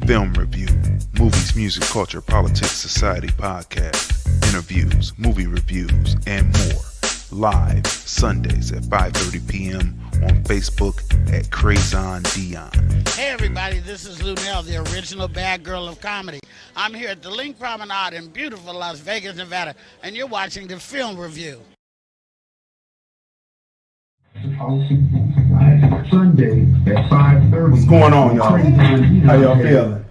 Film review, movies, music, culture, politics, society podcast, interviews, movie reviews, and more. Live Sundays at 5:30 p.m. on Facebook at Crazon Dion. Hey everybody, this is Lunell, the original bad girl of comedy. I'm here at the Link Promenade in beautiful Las Vegas, Nevada, and you're watching the Film Review. Sunday at 5:30. What's going on, y'all? How y'all feeling?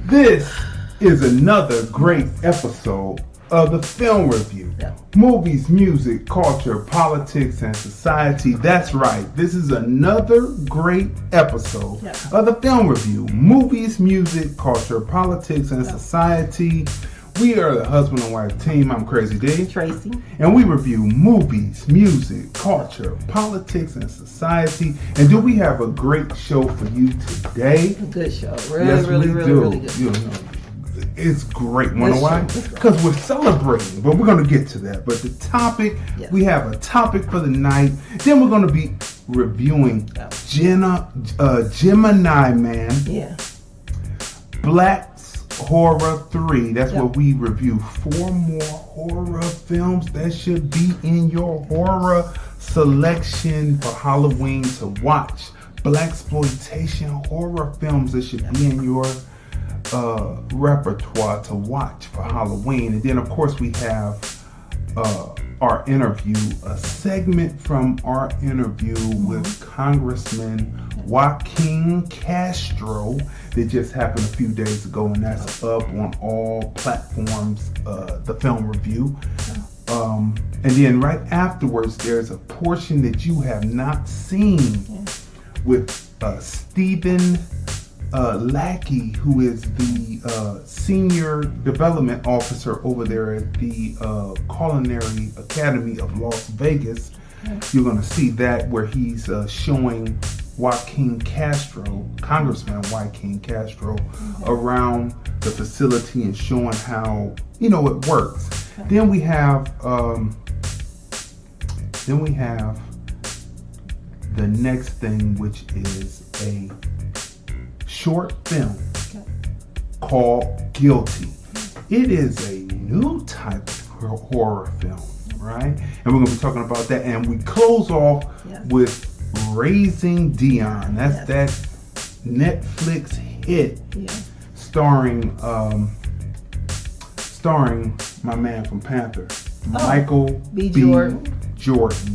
This is another great episode of the Film Review. Movies, music, culture, politics, and society. That's right. This is another great episode of the Film Review. Movies, music, culture, politics, and society. We are the husband and wife team. I'm Crazy D. Tracy. And we review movies, music, culture, politics, and society. And do we have a great show for you today? A good show. Really good. You know, it's great. Wanna know why? Because we're celebrating, but we're going to get to that. But the topic, we have a topic for the night. Then we're going to be reviewing Gemini Man. Yeah. Blax Horror 3. That's where we review 4 more horror films that should be in your horror selection for Halloween to watch. Blaxploitation horror films that should be in your repertoire to watch for Halloween. And then of course we have our interview, a segment from our interview with Congressman Joaquin Castro that just happened a few days ago, and that's up on all platforms, the Film Review. And then right afterwards, there's a portion that you have not seen with Stephen Lackey, who is the Senior Development Officer over there at the Culinary Academy of Las Vegas. You're going to see that where he's showing Joaquin Castro, Congressman Joaquin Castro, around the facility and showing how, it works. Then we have the next thing, which is a short film called Guilty. It is a new type of horror film, right? And we're going to be talking about that. And we close off with Raising Dion. That's that Netflix hit, starring my man from Panther, Michael B. Jordan.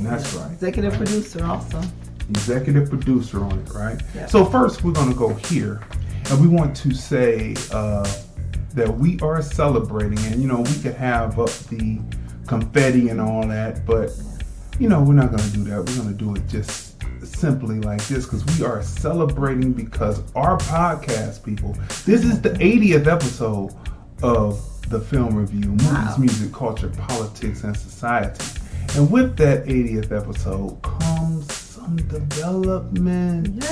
That's right. Executive producer also. Executive producer on it, right? So first we're going to go here, and we want to say that we are celebrating, and we could have up the confetti and all that, but we're not going to do that. We're going to do it just simply like this, because we are celebrating because our podcast, people, this is the 80th episode of the Film Review, movies, music, culture, politics, and society. And with that 80th episode comes some development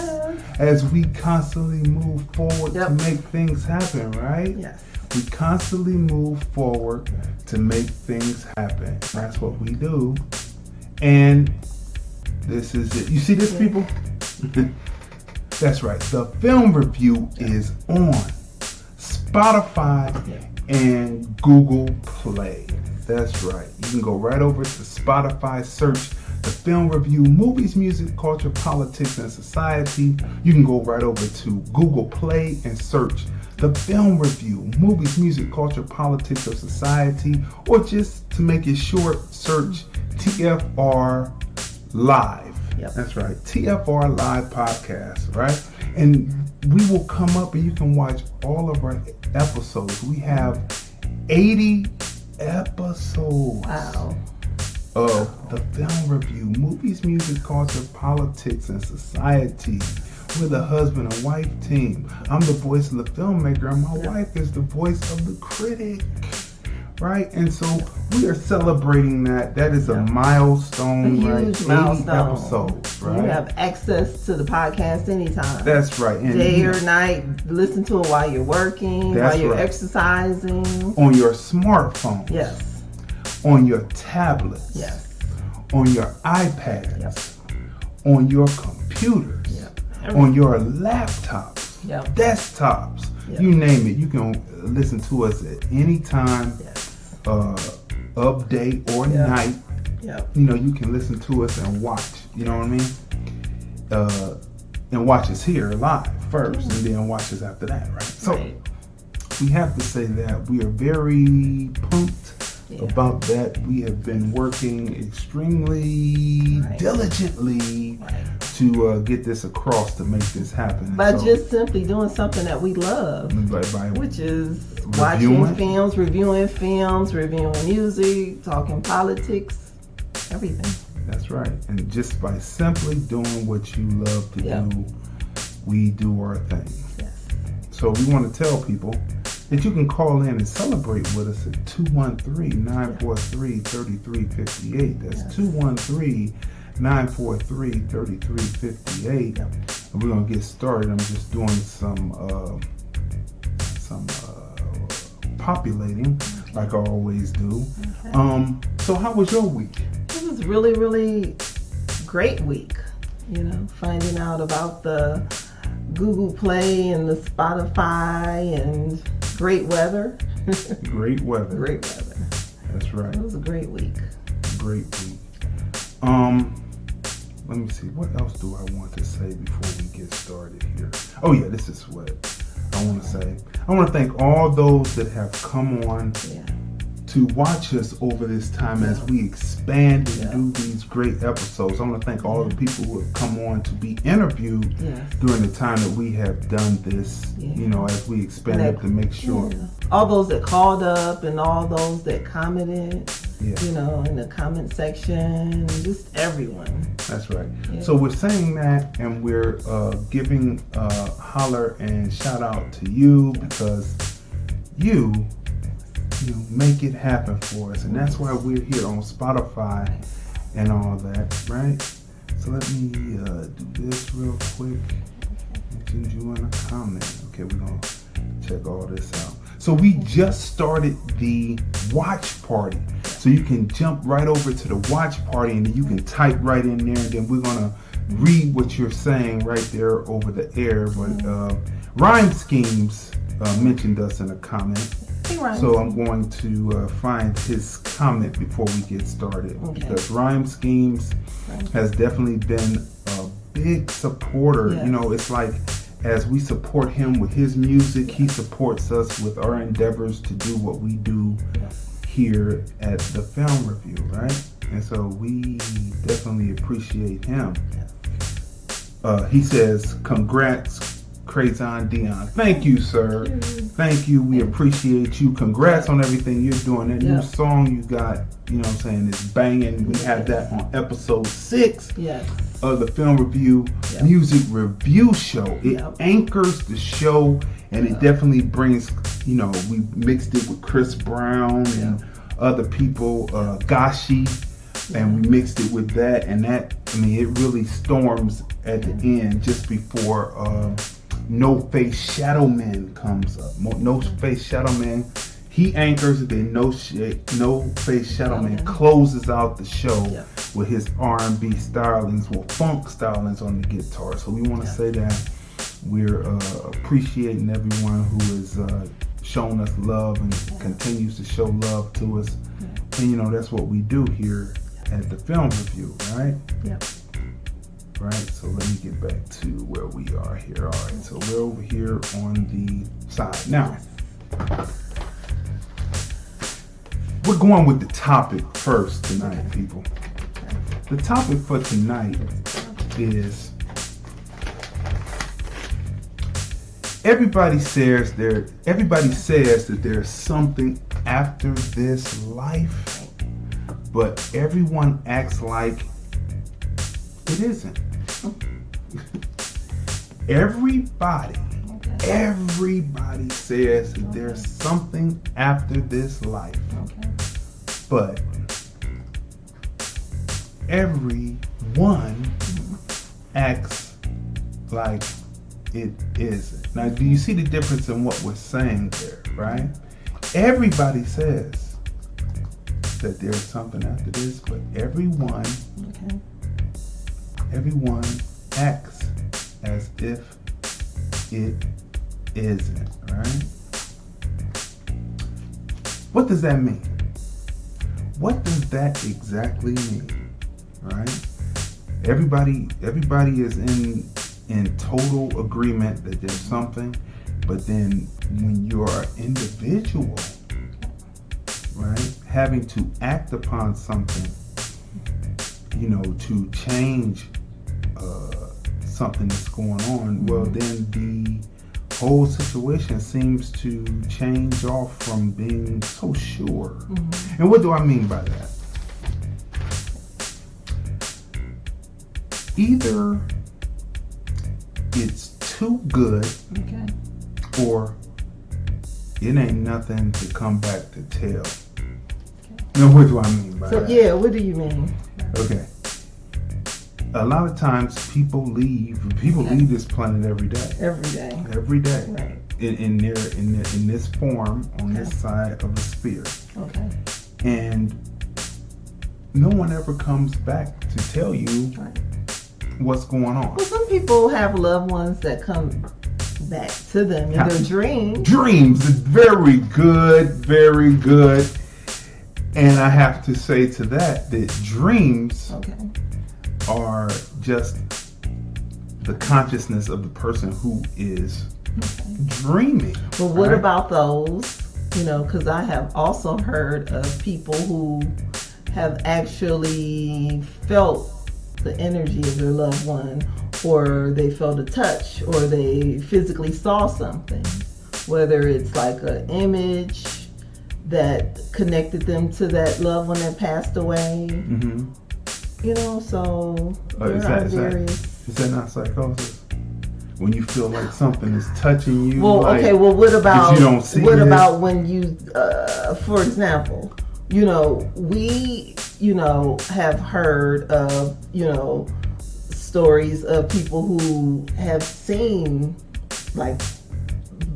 as we constantly move forward to make things happen, right? Yes. We constantly move forward to make things happen. That's what we do. And this is it. You see this, people? That's right. The Film Review is on Spotify and GooglePlay. That's right. You can go right over to Spotify, search the Film Review, movies, music, culture, politics, and society. You can go right over to Google Play and search the Film Review, movies, music, culture, politics, or society, or just to make it short, search TFR Live. That's right, TFR Live Podcast, right? And we will come up and you can watch all of our episodes. We have 80 episodes of the Film Review, movies, music, culture, politics, and society. We're the husband and wife team. I'm the voice of the filmmaker, and my wife is the voice of the critic, right? And so we are celebrating that. That is a milestone, right? 80 episodes, right? You have access to the podcast anytime. That's right. And day or night, listen to it while you're working, while you're exercising. On your smartphone. Yes. On your tablets. Yes. On your iPads. On your computers. On your laptops. Desktops. You name it. You can listen to us at any time, of day or night. Yep. You know, you can listen to us and watch. You know what I mean? And watch us here live first, and then watch us after that, right? So we have to say that we are very pumped about that. We have been working extremely diligently to get this across, to make this happen. By just simply doing something that we love, which is watching films, reviewing music, talking politics, everything. That's right. And just by simply doing what you love to do, we do our thing. Yes. So we want to tell people that you can call in and celebrate with us at 213-943-3358. That's 213-943-3358. And we're going to get started. I'm just doing some populating like I always do. So how was your week? It was really, really great week. You know, finding out about the GooglePlay and the Spotify and great weather. Great weather. Great weather. That's right. It was a great week. Great week. Let me see. What else do I want to say before we get started here? Oh yeah, this is what I want to say. I want to thank all those that have come on to watch us over this time as we expand and do these great episodes. I want to thank all the people who have come on to be interviewed during the time that we have done this, you know, as we expanded to make sure. All those that called up and all those that commented, you know, in the comment section, just everyone. That's right. So we're saying that, and we're giving holler and shout out to you, because you make it happen for us, and that's why we're here on Spotify and all that, right? So let me do this real quick. Mentioned you in a comment. Okay, we're gonna check all this out. So we just started the watch party, so you can jump right over to the watch party, and then you can type right in there, and then we're gonna read what you're saying right there over the air. But Rhyme Schemes mentioned us in a comment. So I'm going to find his comment before we get started, because Rhyme Schemes has definitely been a big supporter. You know, it's like as we support him with his music, he supports us with our endeavors to do what we do here at the Film Review, right? And so we definitely appreciate him. He says, congrats, Crazon Dion. Thank you, sir. Thank you. We appreciate you. Congrats on everything you're doing. That new song you got, you know what I'm saying, is banging. We had that on episode 6 of the Film Review Music Review Show. It anchors the show, and it definitely brings, you know, we mixed it with Chris Brown and other people, Gashi, and we mixed it with that, and that, I mean, it really storms at the end just before No Face Shadow Man comes up. No Face Shadow Man, he anchors it, then No Face Shadow Man closes out the show with his R&B stylings, well, funk stylings on the guitar. So we want to say that we're appreciating everyone who has shown us love and continues to show love to us. And you know, that's what we do here at the Film Review, right? Right, so let me get back to where we are here. All right, so we're over here on the side. Now, we're going with the topic first tonight, people. The topic for tonight is everybody says that there's something after this life, but everyone acts like it isn't. Everybody says that there's something after this life, but everyone acts like it isn't. Now, do you see the difference in what we're saying there, right? Everybody says that there's something after this, but everyone acts as if it isn't, right? What does that mean? What does that exactly mean, right? Everybody is in total agreement that there's something, but then when you're an individual, right, having to act upon something, to change something that's going on, well, then the whole situation seems to change off from being so sure. Mm-hmm. And what do I mean by that? Either it's too good, okay, or it ain't nothing to come back to tell. Okay. Now, what do I mean by that? So, yeah, what do you mean? Okay. A lot of times people leave this planet every day. Every day. Right. In this form, on this side of the sphere. Okay. And no one ever comes back to tell you what's going on. Well, some people have loved ones that come back to them in their dreams. Dreams, very good, very good. And I have to say to that dreams are just the consciousness of the person who is dreaming. But what about those, because I have also heard of people who have actually felt the energy of their loved one, or they felt a touch, or they physically saw something, whether it's like an image that connected them to that loved one that passed away. Mm-hmm. So is that not psychosis? When you feel like something is touching you? Well, okay. Well, what about you don't see what it? About when you, for example, we, have heard of, stories of people who have seen like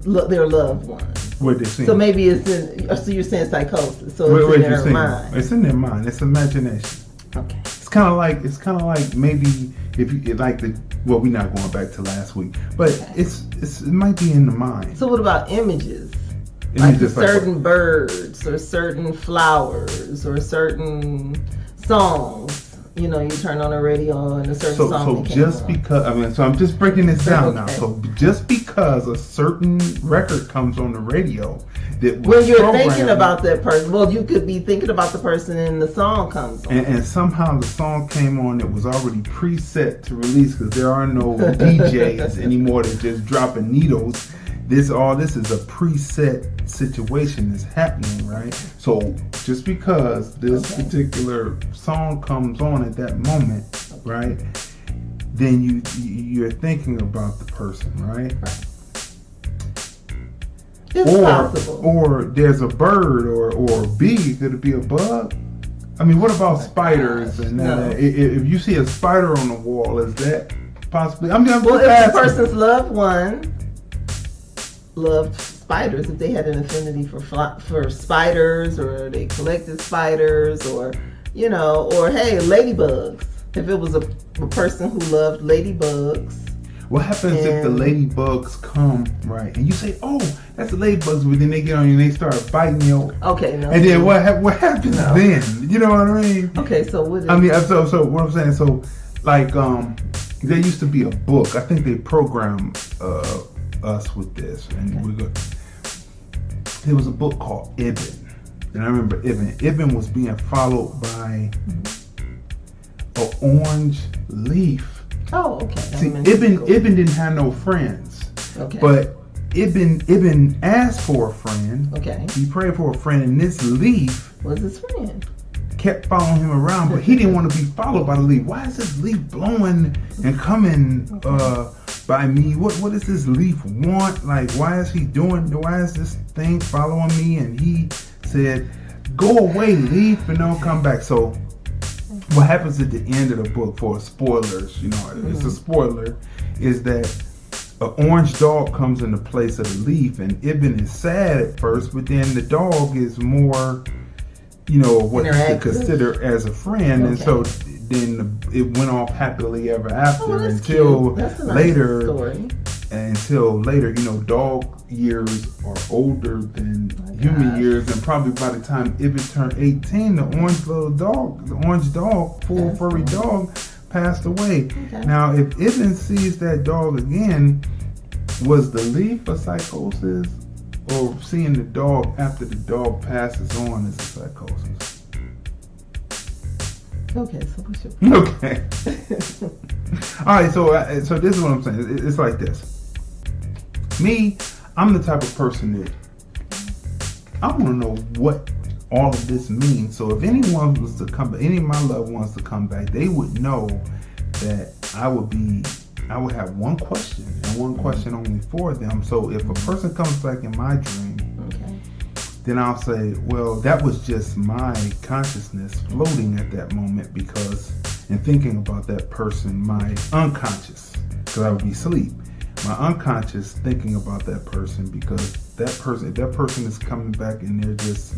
their loved ones. What they seen? So maybe it's in. So you're saying psychosis? So it's in their mind. It's in their mind. It's imagination. Okay. It's kind of like maybe if you like we're not going back to last week, but it might be in the mind. So what about images? Like certain birds or certain flowers or certain songs. You turn on the radio and a certain song. So just because so I'm just breaking this down now. So just because a certain record comes on the radio, that when you're thinking about that person, well, you could be thinking about the person and the song comes on. And somehow the song came on that was already preset to release, because there are no DJs anymore that just dropping needles. This is a preset situation that's happening, right? So just because this particular song comes on at that moment, right? Then you're thinking about the person, right? It's possible. Or there's a bird or a bee. Could it be a bug? I mean, what about spiders? And if you see a spider on the wall, is that possibly? I'm just if the person's loved one loved spiders, if they had an affinity for spiders, or they collected spiders, or or hey, ladybugs. If it was a person who loved ladybugs. What happens if the ladybugs come, right? And you say, "Oh, that's the ladybugs," but then they get on you and they start biting you. Okay, no. And then what happens then? You know what I mean? Okay, so what? So what I'm saying, so like there used to be a book. I think they programmed us with this, and there was a book called Ibn, and I remember Ibn was being followed by an orange leaf. Oh, okay. See, Ibn didn't have no friends. Okay. But Ibn asked for a friend. Okay. He prayed for a friend, and this leaf was his friend. Kept following him around, but he didn't want to be followed by the leaf. Why is this leaf blowing and coming by me? What does this leaf want? Like, why is this thing following me? And he said, "Go away, leaf, and don't come back." So what happens at the end of the book, for spoilers, it's a spoiler, is that an orange dog comes in the place of the leaf, and Ibn is sad at first, but then the dog is more, what you could consider as a friend, and so then it went off happily ever after until later. until later. Dog years are older than human years, and probably by the time Ibit turned 18, the orange dog, full furry dog, passed away. Okay. Now, if Ibn sees that dog again, was the leaf a psychosis, or seeing the dog after the dog passes on is a psychosis? Okay, so what's your Okay. All right, so this is what I'm saying. It's like this. Me, I'm the type of person that I want to know what all of this means. So if anyone was to come, any of my loved ones to come back, they would know that I would have one question and one question only for them. So if a person comes back in my dream, then I'll say, well, that was just my consciousness floating at that moment, because in thinking about that person, my unconscious, because I would be asleep, my unconscious thinking about that person, because if that person is coming back and they're just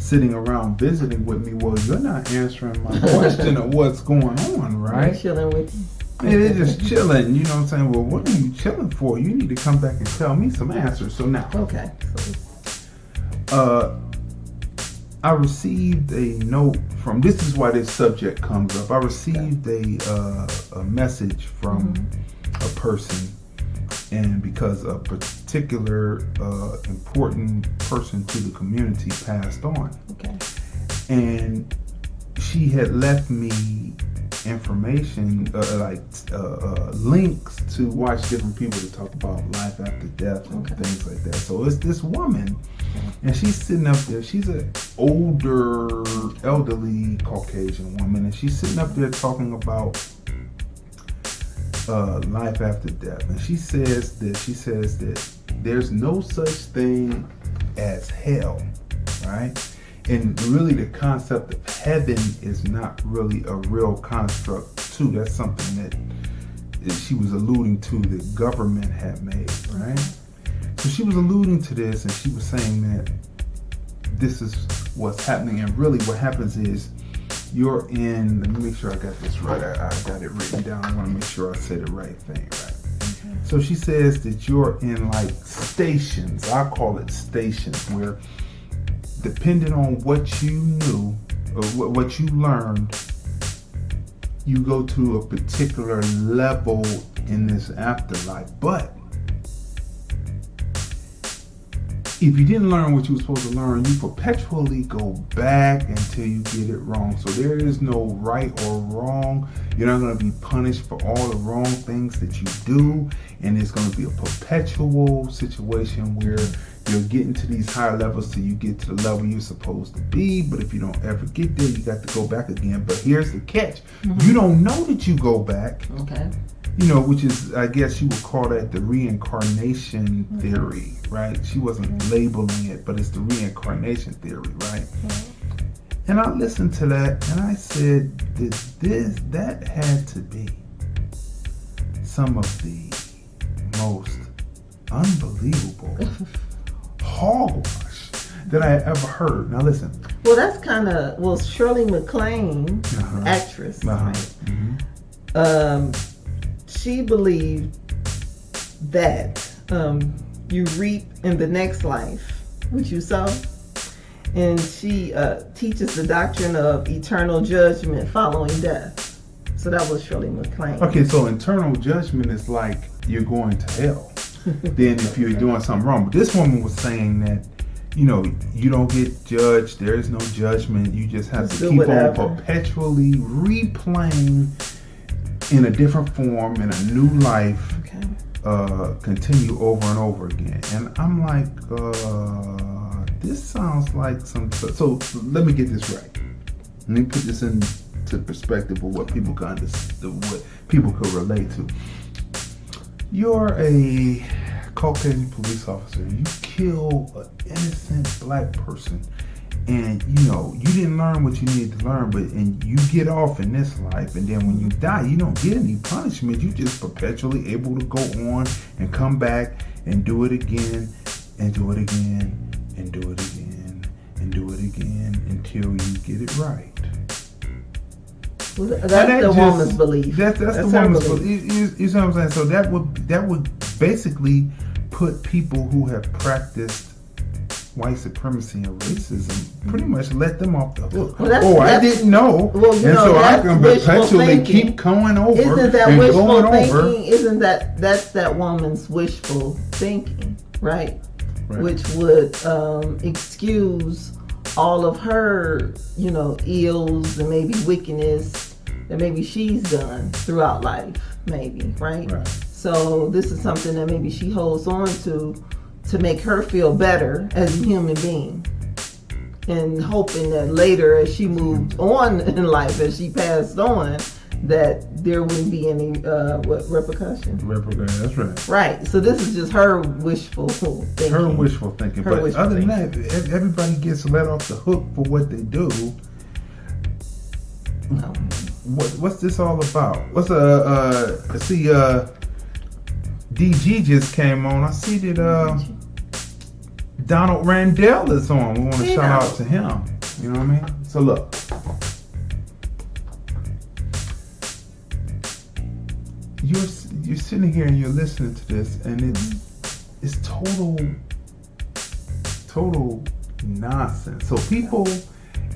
sitting around visiting with me, well, you're not answering my question of what's going on, right? I'm chilling with you. And they're just chilling, you know what I'm saying? Well, what are you chilling for? You need to come back and tell me some answers. So now, I received a note from, this is why this subject comes up. I received a message from a person, and because a particular important person to the community passed on. And she had left me information, links to watch different people to talk about life after death and things like that. So it's this woman, and she's sitting up there. She's an elderly Caucasian woman, and she's sitting up there talking about life after death. And she says that there's no such thing as hell, right? And really the concept of heaven is not really a real construct too. That's something that she was alluding to that government had made, right? So she was alluding to this, and she was saying that this is what's happening. And really what happens is you're in, let me make sure I got this right. I got it written down. I want to make sure I say the right thing, right? So she says that you're in like stations. I call it stations, where depending on what you knew or what you learned, you go to a particular level in this afterlife. But if you didn't learn what you were supposed to learn, you perpetually go back until you get it wrong. So there is no right or wrong. You're not going to be punished for all the wrong things that you do. And it's going to be a perpetual situation where you're getting to these higher levels till you get to the level you're supposed to be. But if you don't ever get there, you got to go back again. But here's the catch. You don't know that you go back. Which is, I guess you would call that the reincarnation theory, right? She wasn't labeling it, but it's the reincarnation theory, right? And I listened to that, and I said that had to be some of the most unbelievable hogwash that I had ever heard. Now listen. Well, that's kind of, Shirley MacLaine, actress, right? She believed that you reap in the next life what you sow. And she teaches the doctrine of eternal judgment following death. So that was Shirley MacLaine. Okay, so eternal judgment is like you're going to hell. Then if you're doing something wrong. But this woman was saying that, you don't get judged. There is no judgment. You just have to keep on perpetually replaying in a different form, in a new life, continue over and over again. And I'm like, this sounds like some. So let me get this right. Let me put this into perspective of what people can understand, what people could relate to. You're a Caucasian police officer. You kill an innocent black person, and you didn't learn what you needed to learn, and you get off in this life, and then when you die, you don't get any punishment. You just perpetually able to go on and come back and do it again and do it again and do it again and do it again until you get it right. Well, that's the woman's belief. That's the woman's belief. You see what I'm saying? So that would basically put people who have practiced white supremacy and racism, pretty much let them off the hook. Well, I didn't know, well, and so I can perpetually thinking. keep going over Isn't that and wishful going thinking? over. Isn't that's that woman's wishful thinking, right? Which would excuse all of her, ills and maybe wickedness that maybe she's done throughout life, maybe, right? So this is something that maybe she holds on to make her feel better as a human being, and hoping that later, as she moved on in life, as she passed on, that there wouldn't be any repercussion. That's right. Right. So this is just her wishful thinking. Her wishful thinking. But other than that, everybody gets let off the hook for what they do. No. What's this all about? DG just came on. I see that Donald Randell is on. We want to shout out to him. You know what I mean? So look. You're sitting here and you're listening to this, and it's total nonsense. So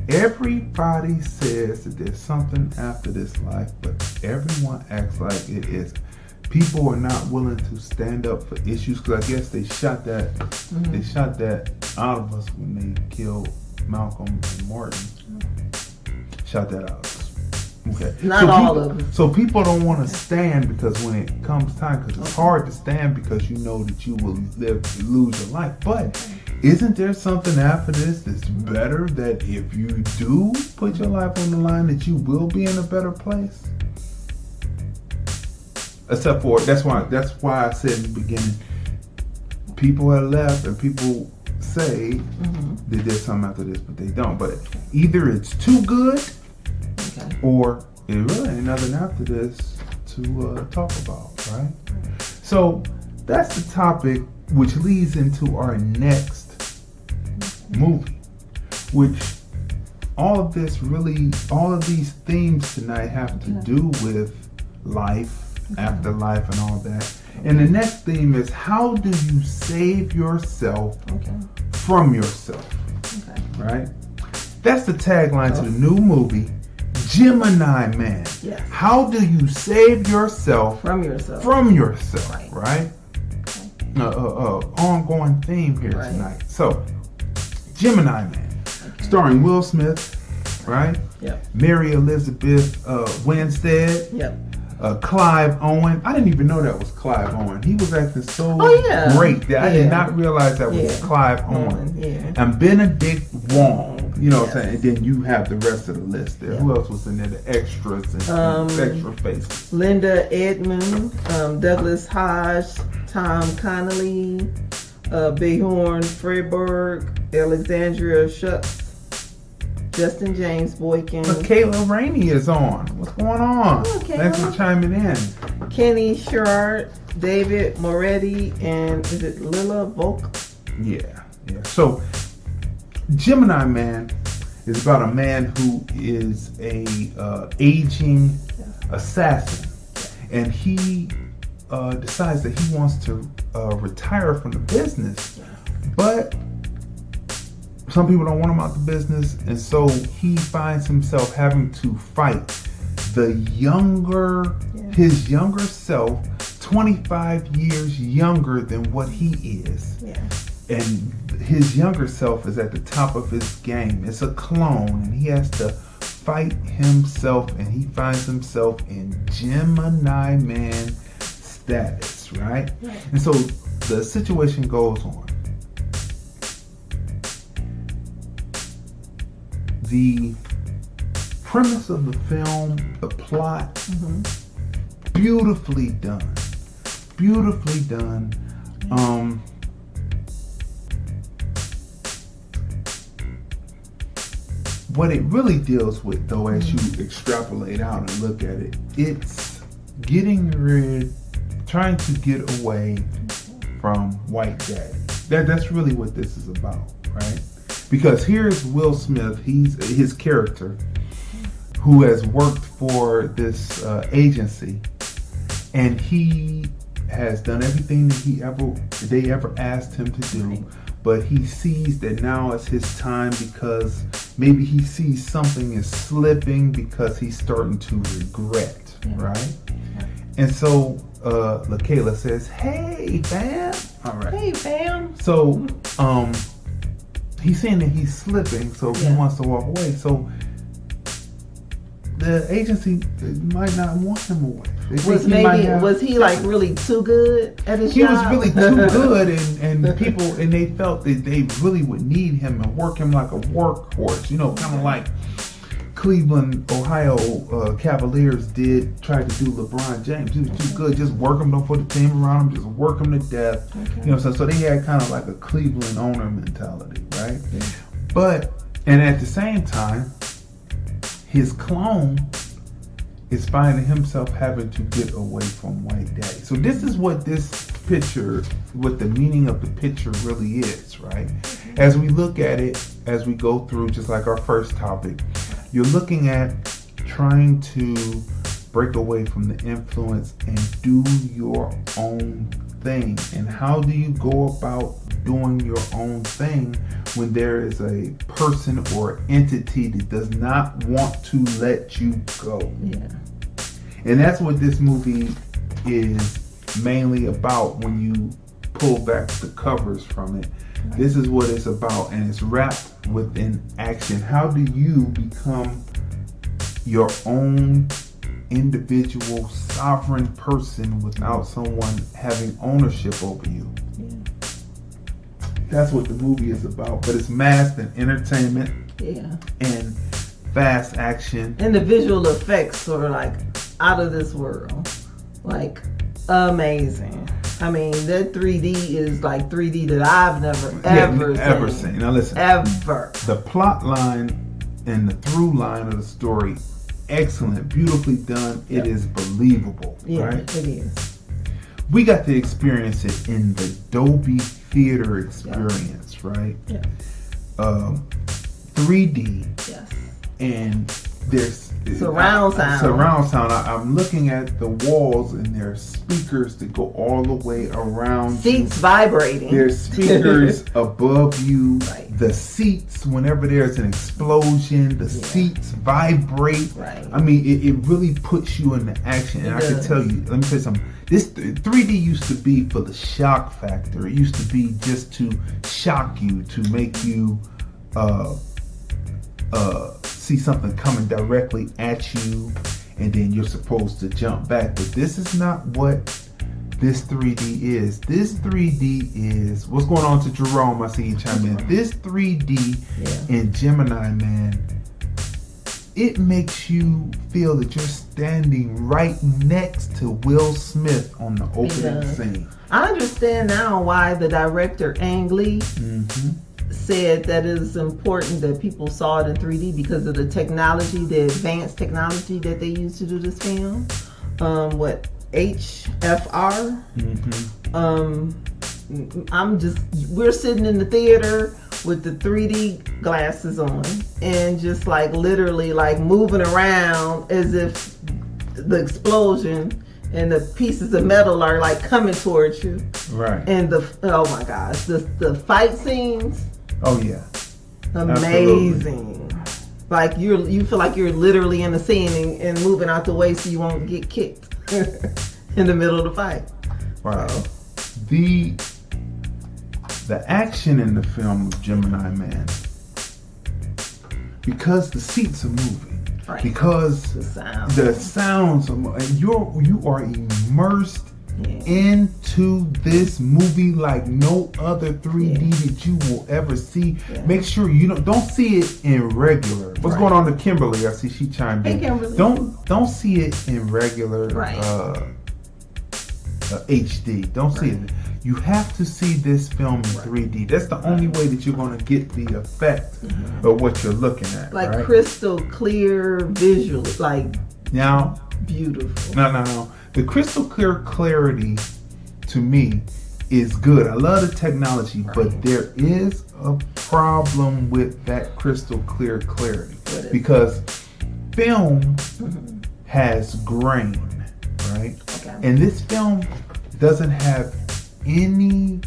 everybody says that there's something after this life, but everyone acts like it is. People are not willing to stand up for issues, because I guess they shot that out of us when they killed Malcolm and Martin. Shot that out of us. Okay. Not all of them. So people don't want to stand, because when it comes time, because it's hard to stand because you know that you will lose your life. But isn't there something after this that's better, that if you do put your life on the line, that you will be in a better place? Except for, that's why I said in the beginning, people have left and people say that there's something after this, but they don't. But either it's too good, or it really ain't nothing after this to talk about, right? So that's the topic, which leads into our next movie, which all of these themes tonight have to do with life, afterlife, and all that. And the next theme is, how do you save yourself from yourself? Right? That's the tagline to the new movie, Gemini Man. Yes. How do you save yourself from yourself? Right? Ongoing theme here tonight. So, Gemini Man, starring Will Smith, right? Yep. Mary Elizabeth Winstead. Yep. Clive Owen. I didn't even know that was Clive Owen. He was acting so great that I did not realize that was Clive Owen. Yeah. And Benedict Wong. You know what I'm saying? And then you have the rest of the list there. Who else was in there? The extras and extra faces. Linda Edmond, Douglas Hodge, Tom Connolly, Behorn Freiberg, Alexandria Schutz, Justin James Boykin. But Kayla Rainey is on. What's going on? Thanks for chiming in. Kenny Sherrard, David Moretti, and is it Lila Volk? Yeah. So, Gemini Man is about a man who is a aging assassin, and he decides that he wants to retire from the business, but some people don't want him out the business, and so he finds himself having to fight his younger self, 25 years younger than what he is. Yeah. And his younger self is at the top of his game. It's a clone, and he has to fight himself, and he finds himself in Gemini Man status, right? And so the situation goes on. The premise of the film, the plot, beautifully done. What it really deals with, though, as you extrapolate out and look at it, it's trying to get away from white daddy. That's really what this is about, right? Because here's Will Smith, he's his character, who has worked for this agency, and he has done everything that they ever asked him to do, but he sees that now is his time because maybe he sees something is slipping because he's starting to regret, right? Yeah. And so LaKayla says, "Hey, fam." All right. Hey, fam. So he's saying that he's slipping, so he wants to walk away. So the agency might not want him away. Was he like really too good at his job? He was really too good, and people, and they felt that they really would need him and work him like a workhorse, kind of like Cleveland, Ohio Cavaliers tried to do LeBron James. He was too good. Just work him, don't put the team around him, just work him to death. Okay. So they had kind of like a Cleveland owner mentality, right? Yeah. And at the same time, his clone is finding himself having to get away from White Daddy. So this is what this picture, what the meaning of the picture really is, right? As we look at it, as we go through, just like our first topic, you're looking at trying to break away from the influence and do your own thing. And how do you go about doing your own thing when there is a person or entity that does not want to let you go? Yeah. And that's what this movie is mainly about when you pull back the covers from it. This is what it's about, and it's wrapped within action. How do you become your own individual sovereign person without someone having ownership over you? That's what the movie is about, but it's masked in entertainment and fast action. And the visual effects are like out of this world. Like amazing. I mean, that 3D is like 3D that I've never seen. Now listen. Ever. The plot line and the through line of the story, excellent, beautifully done. It is believable, right? It is. We got to experience it in the Dolby Theater experience, right? Yeah. 3D. Yes. And there's surround sound. I'm looking at the walls, and there's speakers that go all the way around. Seats vibrating. There's speakers above you. Right. The seats, whenever there's an explosion, the seats vibrate. Right. I mean, it really puts you into action. And I can tell you, let me tell you something. This 3D used to be for the shock factor. It used to be just to shock you, to make you see something coming directly at you, and then you're supposed to jump back. But this is not what this 3D is. This 3D is, what's going on to Jerome? I see you chime in. This 3D in Gemini, man, it makes you feel that you're standing right next to Will Smith on the opening scene. I understand now why the director Ang Lee said that it is important that people saw it in 3D because of the technology, the advanced technology that they used to do this film. HFR. We're sitting in the theater with the 3D glasses on and just like literally like moving around as if the explosion and the pieces of metal are like coming towards you. Right. And oh my gosh, the fight scenes. Oh yeah. Amazing. Absolutely. Like you feel like you're literally in the scene and moving out the way so you won't get kicked in the middle of the fight. Right. So. The action in the film of Gemini Man, because the seats are moving, right, because the sounds are, and you are immersed into this movie like no other 3D that you will ever see. Make sure you don't see it in regular. What's going on to Kimberly? I see she chimed in. Hey, Kimberly. Don't see it in regular HD. Don't see it. You have to see this film in 3D. That's the only way that you're going to get the effect of what you're looking at. Like crystal clear visually, like now beautiful. No. The crystal clear clarity to me is good. I love the technology, but there is a problem with that crystal clear clarity because film has grain, right? Okay. And this film doesn't have any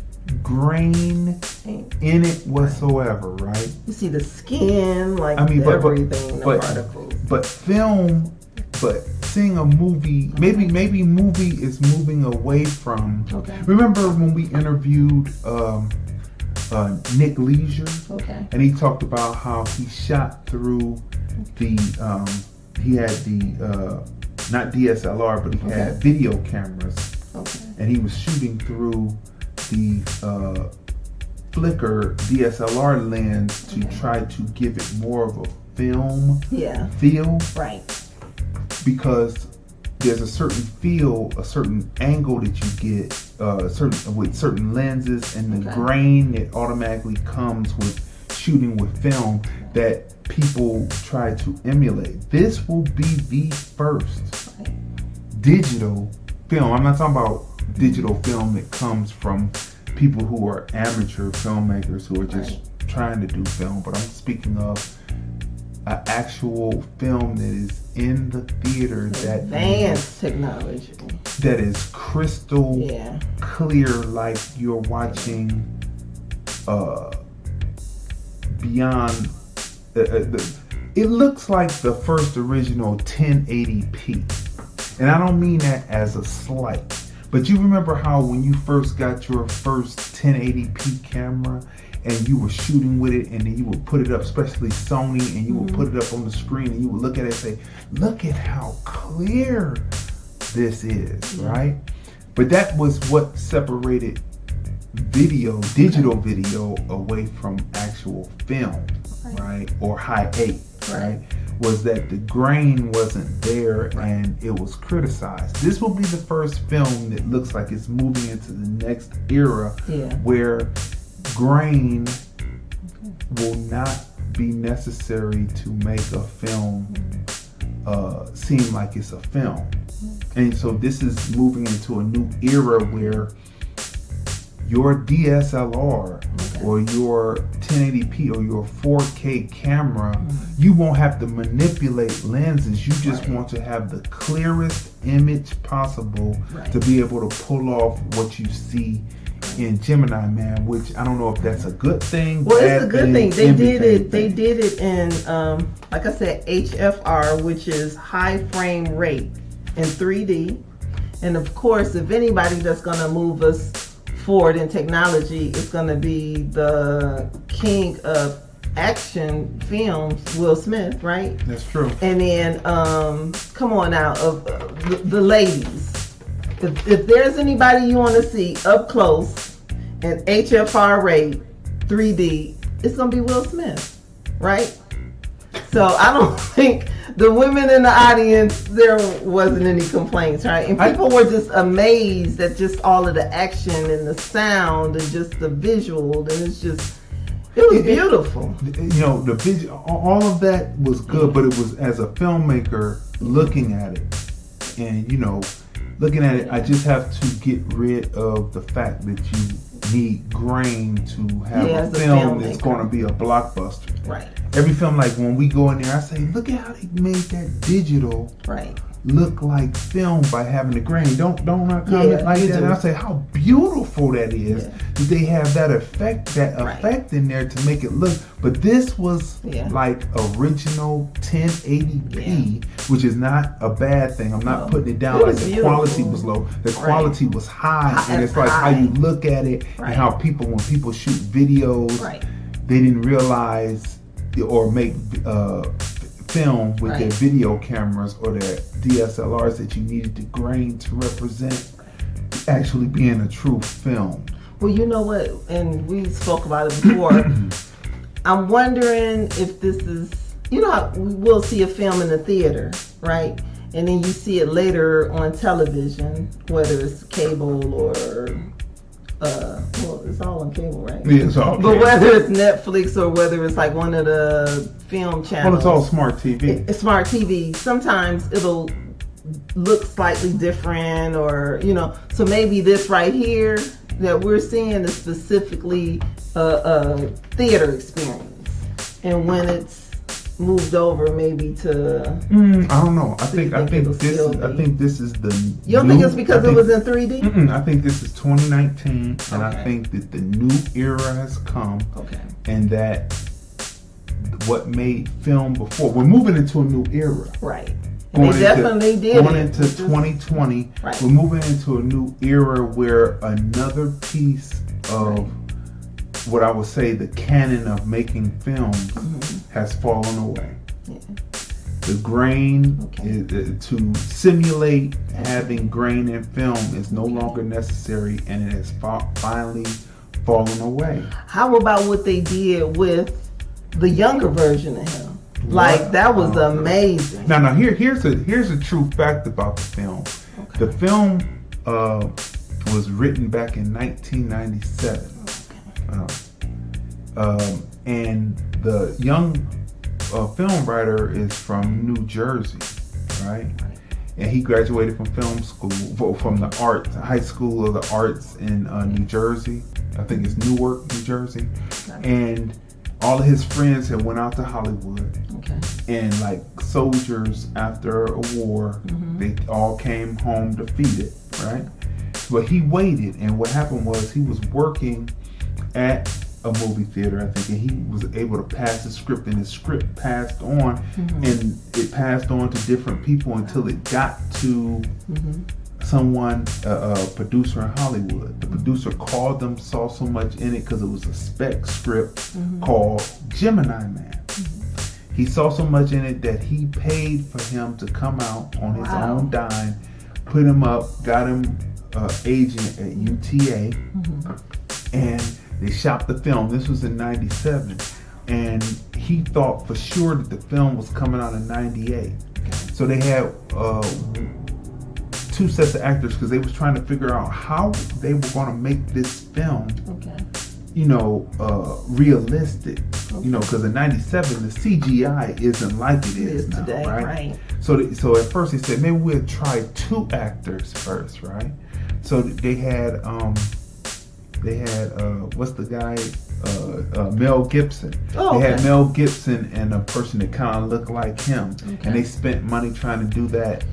grain in it whatsoever, right? You see the skin, like everything in the particles. But film, seeing a movie, maybe movie is moving away from. Okay. Remember when we interviewed Nick Leisure? Okay. And he talked about how he shot through the he had the not DSLR, but he had video cameras. Okay. And he was shooting through the flicker DSLR lens to try to give it more of a film feel. Right. Because there's a certain feel, a certain angle that you get with certain lenses, and the grain that automatically comes with shooting with film that people try to emulate. This will be the first digital film. I'm not talking about digital film that comes from people who are amateur filmmakers who are just trying to do film, but I'm speaking of an actual film that is in the theater, that advanced technology that is crystal clear, like you're watching beyond it looks like the first original 1080p, and I don't mean that as a slight, but you remember how when you first got your first 1080p camera and you were shooting with it, and then you would put it up, especially Sony, and you would put it up on the screen, and you would look at it and say, look at how clear this is, right? But that was what separated digital video away from actual film, right? Or high 8, right? Was that the grain wasn't there and it was criticized. This will be the first film that looks like it's moving into the next era where grain will not be necessary to make a film seem like it's a film. And so this is moving into a new era where your DSLR or your 1080p or your 4K camera, you won't have to manipulate lenses. You just want to have the clearest image possible to be able to pull off what you see in Gemini, man, which I don't know if that's a good thing. Well, it's a good thing. They did it. They did it in, like I said, HFR, which is high frame rate in 3D. And of course, if anybody that's going to move us forward in technology, it's going to be the king of action films, Will Smith, right? That's true. And then, come on now, of the ladies. If there's anybody you want to see up close in HFR rate 3D, it's going to be Will Smith, right? So I don't think the women in the audience, there wasn't any complaints, right? And people were just amazed at just all of the action and the sound and just the visual, and it was beautiful. You know, the visual, all of that was good, but it was as a filmmaker looking at it, and you know, looking at it, I just have to get rid of the fact that you need grain to have a film that's going to be a blockbuster. Right. Every film, like when we go in there, I say, look at how they made that digital look like film by having the grain. Don't I comment like that? And I say how beautiful that is. That they have that effect in there to make it look. But this was like original 1080p, which is not a bad thing. I'm not putting it down like the quality was low. The quality was high, and it's like how you look at it and how when people shoot videos, they didn't realize or make film with their video cameras or their DSLRs that you needed the grain to represent actually being a true film. Well, you know what, and we spoke about it before. I'm wondering if this is, you know how we will see a film in the theater, right? And then you see it later on television, whether it's cable or well, it's all on cable, right? Yeah, it's all But whether it's Netflix or whether it's like one of the film channels. Well, it's all smart TV. It's smart TV. Sometimes it'll look slightly different, or, you know, so maybe this right here that we're seeing is specifically a theater experience. And when it's moved over maybe to. I don't know. I So think you think it'll this. still I be- think this is the. You don't think it's because it was in 3D? I think this is 2019, and I Okay. think that the new era has come, Okay. and that what made film before, we're moving into a new era. Right. And they definitely did. Going it. into Which is- 2020, Right. we're moving into a new era where another piece of what I would say the canon of making films has fallen away. Yeah. The grain Okay. to simulate having grain in film is no longer necessary, and it has finally fallen away. How about what they did with the younger version of him? Like that was amazing. Now here's a true fact about the film. Okay. The film was written back in 1997, and the young film writer is from New Jersey, right? And he graduated from film school, from the arts, high school of the arts in New Jersey. I think it's Newark, New Jersey. And all of his friends had went out to Hollywood. Okay. And like soldiers after a war, they all came home defeated, right? But he waited, and what happened was he was working at a movie theater, I think, and he was able to pass the script, and his script passed on, and it passed on to different people until it got to someone, a producer in Hollywood. The producer called them, saw so much in it because it was a spec script called Gemini Man. He saw so much in it that he paid for him to come out on his own dime, put him up, got him agent at UTA, and they shot the film. This was in 97, and he thought for sure that the film was coming out in 98. So they had two sets of actors because they was trying to figure out how they were going to make this film, realistic. Because in 97 the CGI isn't like it is now, today, right? So at first they said maybe we'll try two actors first, right? So they had what's the guy, Mel Gibson. Oh, they had okay. Mel Gibson and a person that kind of looked like him, and they spent money trying to do that.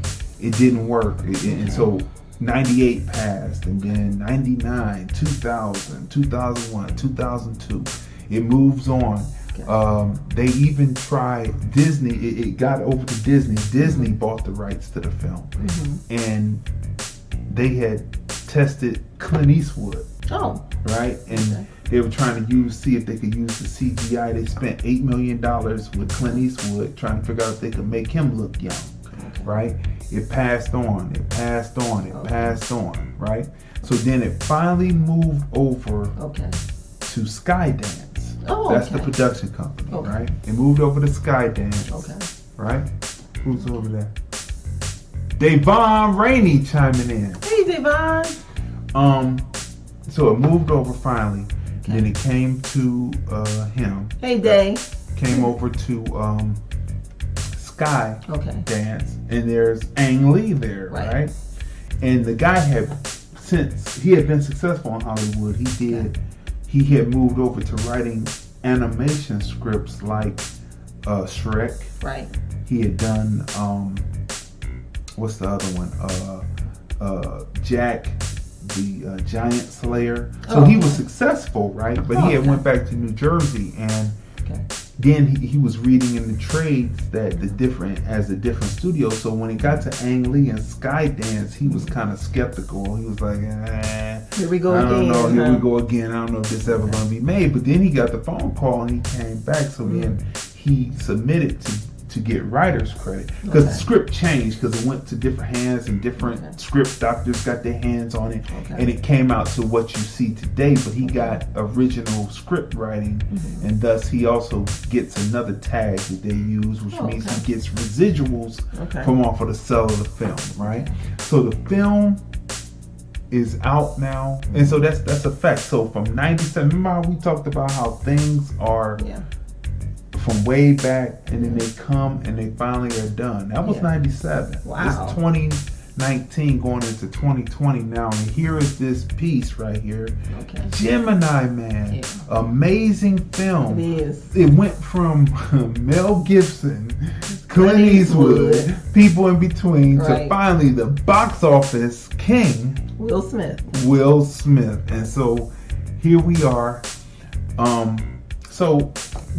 It didn't work, and so 98 passed, and then 99, 2000, 2001, 2002. It moves on. They even tried Disney. It got over to Disney. Disney bought the rights to the film, and they had tested Clint Eastwood. Oh, right, and they were trying to see if they could use the CGI. They spent $8 million with Clint Eastwood trying to figure out if they could make him look young. Right? It passed on. It passed on. It passed on. Right? So then it finally moved over to Skydance. Oh, That's the production company, Okay. right? It moved over to Skydance. Okay. Right? Who's over there? Devon Rainey chiming in. Hey, Devon. So it moved over finally. Then it came to him. Hey, Day. Came over to Sky Okay. Dance, and there's Ang Lee there, right? And the guy since he had been successful in Hollywood, he had moved over to writing animation scripts like Shrek. Right. He had done what's the other one? Jack the Giant Slayer. So he was successful, right? But he had went back to New Jersey, and then he was reading in the trades that the different studio. So when it got to Ang Lee and Skydance, he was kind of skeptical. He was like, here we go again. I don't know. Here we go again. I don't know if this ever going to be made. But then he got the phone call and he came back. So then he submitted to get writer's credit because the script changed because it went to different hands and different script doctors got their hands on it, and it came out to what you see today. But he got original script writing, and thus he also gets another tag that they use, which means he gets residuals from off of the sale of the film, right? So the film is out now, and so that's a fact. So from 97, remember how we talked about how things are from way back, and then they come and they finally are done. That was 97. Wow. It's 2019 going into 2020 now, and here is this piece right here. Okay. Gemini Man. Yeah. Amazing film. It is. It went from Mel Gibson, Clint Eastwood, people in between, to Right. finally the box office king, Will Smith. Will Smith. And so here we are. So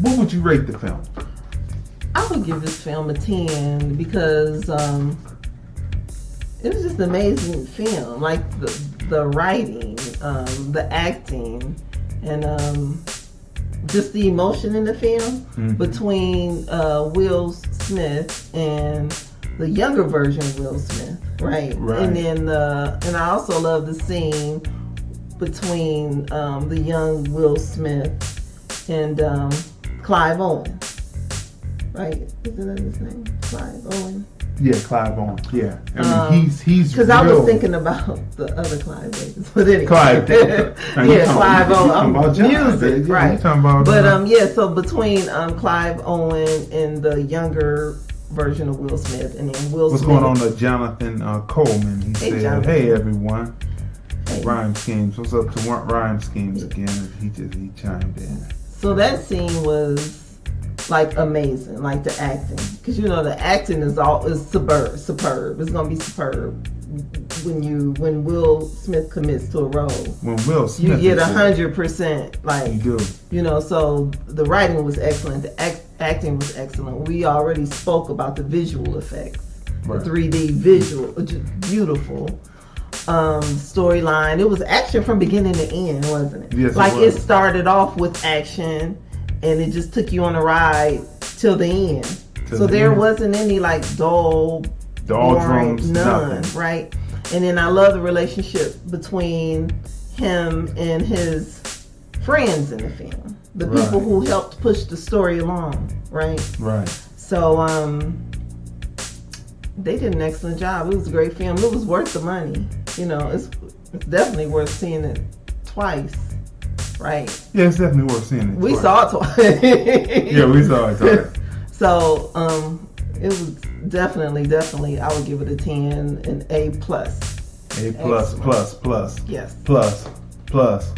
what would you rate the film? I would give this film a 10 because it was just an amazing film. Like the writing, the acting, and just the emotion in the film between Will Smith and the younger version of Will Smith, right? And then and I also love the scene between the young Will Smith and Clive Owen. Right? Isn't that his name? Clive Owen? Yeah, Clive Owen. Yeah. I mean, he's because I was thinking about the other Clive Davis. But anyway. Clive. Clive Owen. Music, right. You talking about, so between Clive Owen and the younger version of Will Smith, and then Will What's Smith. going on to Jonathan Coleman? He said, Jonathan. "Hey everyone, Hey. Rhyme Schemes. What's up to Rhyme Schemes again?" He chimed in. So that scene was like amazing, like the acting, because the acting is superb. It's gonna be superb when Will Smith commits to a role. When Will Smith, you get 100%. Like you do. So the writing was excellent. The acting was excellent. We already spoke about the visual effects, Right. the 3D visual, just beautiful. Storyline. It was action from beginning to end, wasn't it? Yes, like it was. it started off with action, and it just took you on a ride till the end. So there wasn't any like dull boring, drums, none, nothing. right? And then I love the relationship between him and his friends in the film, the people who helped push the story along, right? Right. So they did an excellent job. It was a great film. It was worth the money. It's definitely worth seeing it twice, right? Yeah, it's definitely worth seeing it. We twice. saw it twice. Yeah, we saw it twice. So it was definitely. I would give it a 10, an A+. A plus, plus. Yes. Plus. Yes.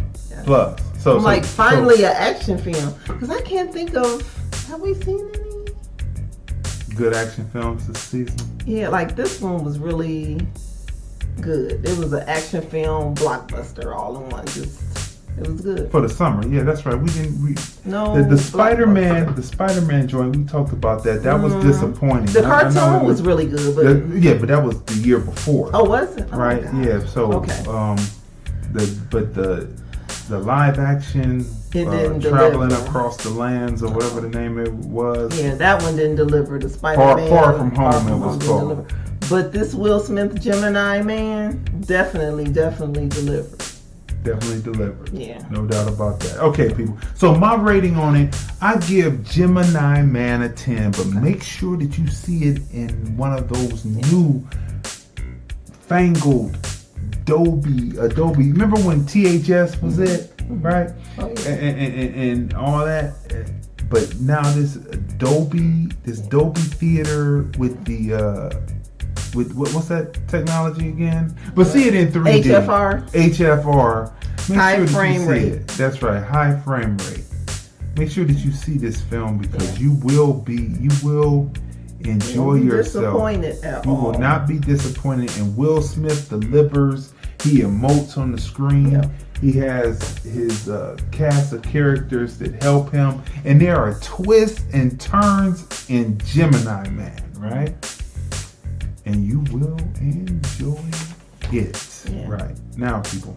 So I'm like, finally an action film, because I can't think of. Have we seen any? Good action films this season. Yeah, like this one was really good. It was an action film blockbuster all in one. It was good For the summer, yeah, that's right. No, the Spider-Man joint, we talked about that. That was disappointing. The cartoon was really good, but but that was the year before. Oh, was it? Oh, right? God. Yeah. So, okay. The live action It didn't traveling deliver. across the lands or whatever the name it was. Yeah, that one didn't deliver. The Spider-Man Far From Home it was didn't called. deliver. But this Will Smith Gemini Man definitely delivered. Definitely delivered. Yeah. No doubt about that. Okay, people. So my rating on it, I give Gemini Man a 10, but make sure that you see it in one of those new fangled Adobe. Remember when THS was it, right? Oh, yeah. And all that. But now this Dolby Theater with the with what's that technology again? But see it in 3D. HFR. Make High sure that frame you see rate. it. That's right, high frame rate. Make sure that you see this film because you will enjoy yourself. Disappointed at You all. will not be disappointed. And Will Smith delivers. He emotes on the screen. Yep. He has his cast of characters that help him. And there are twists and turns in Gemini Man, right? And you will enjoy it. Yeah. Right. Now, people,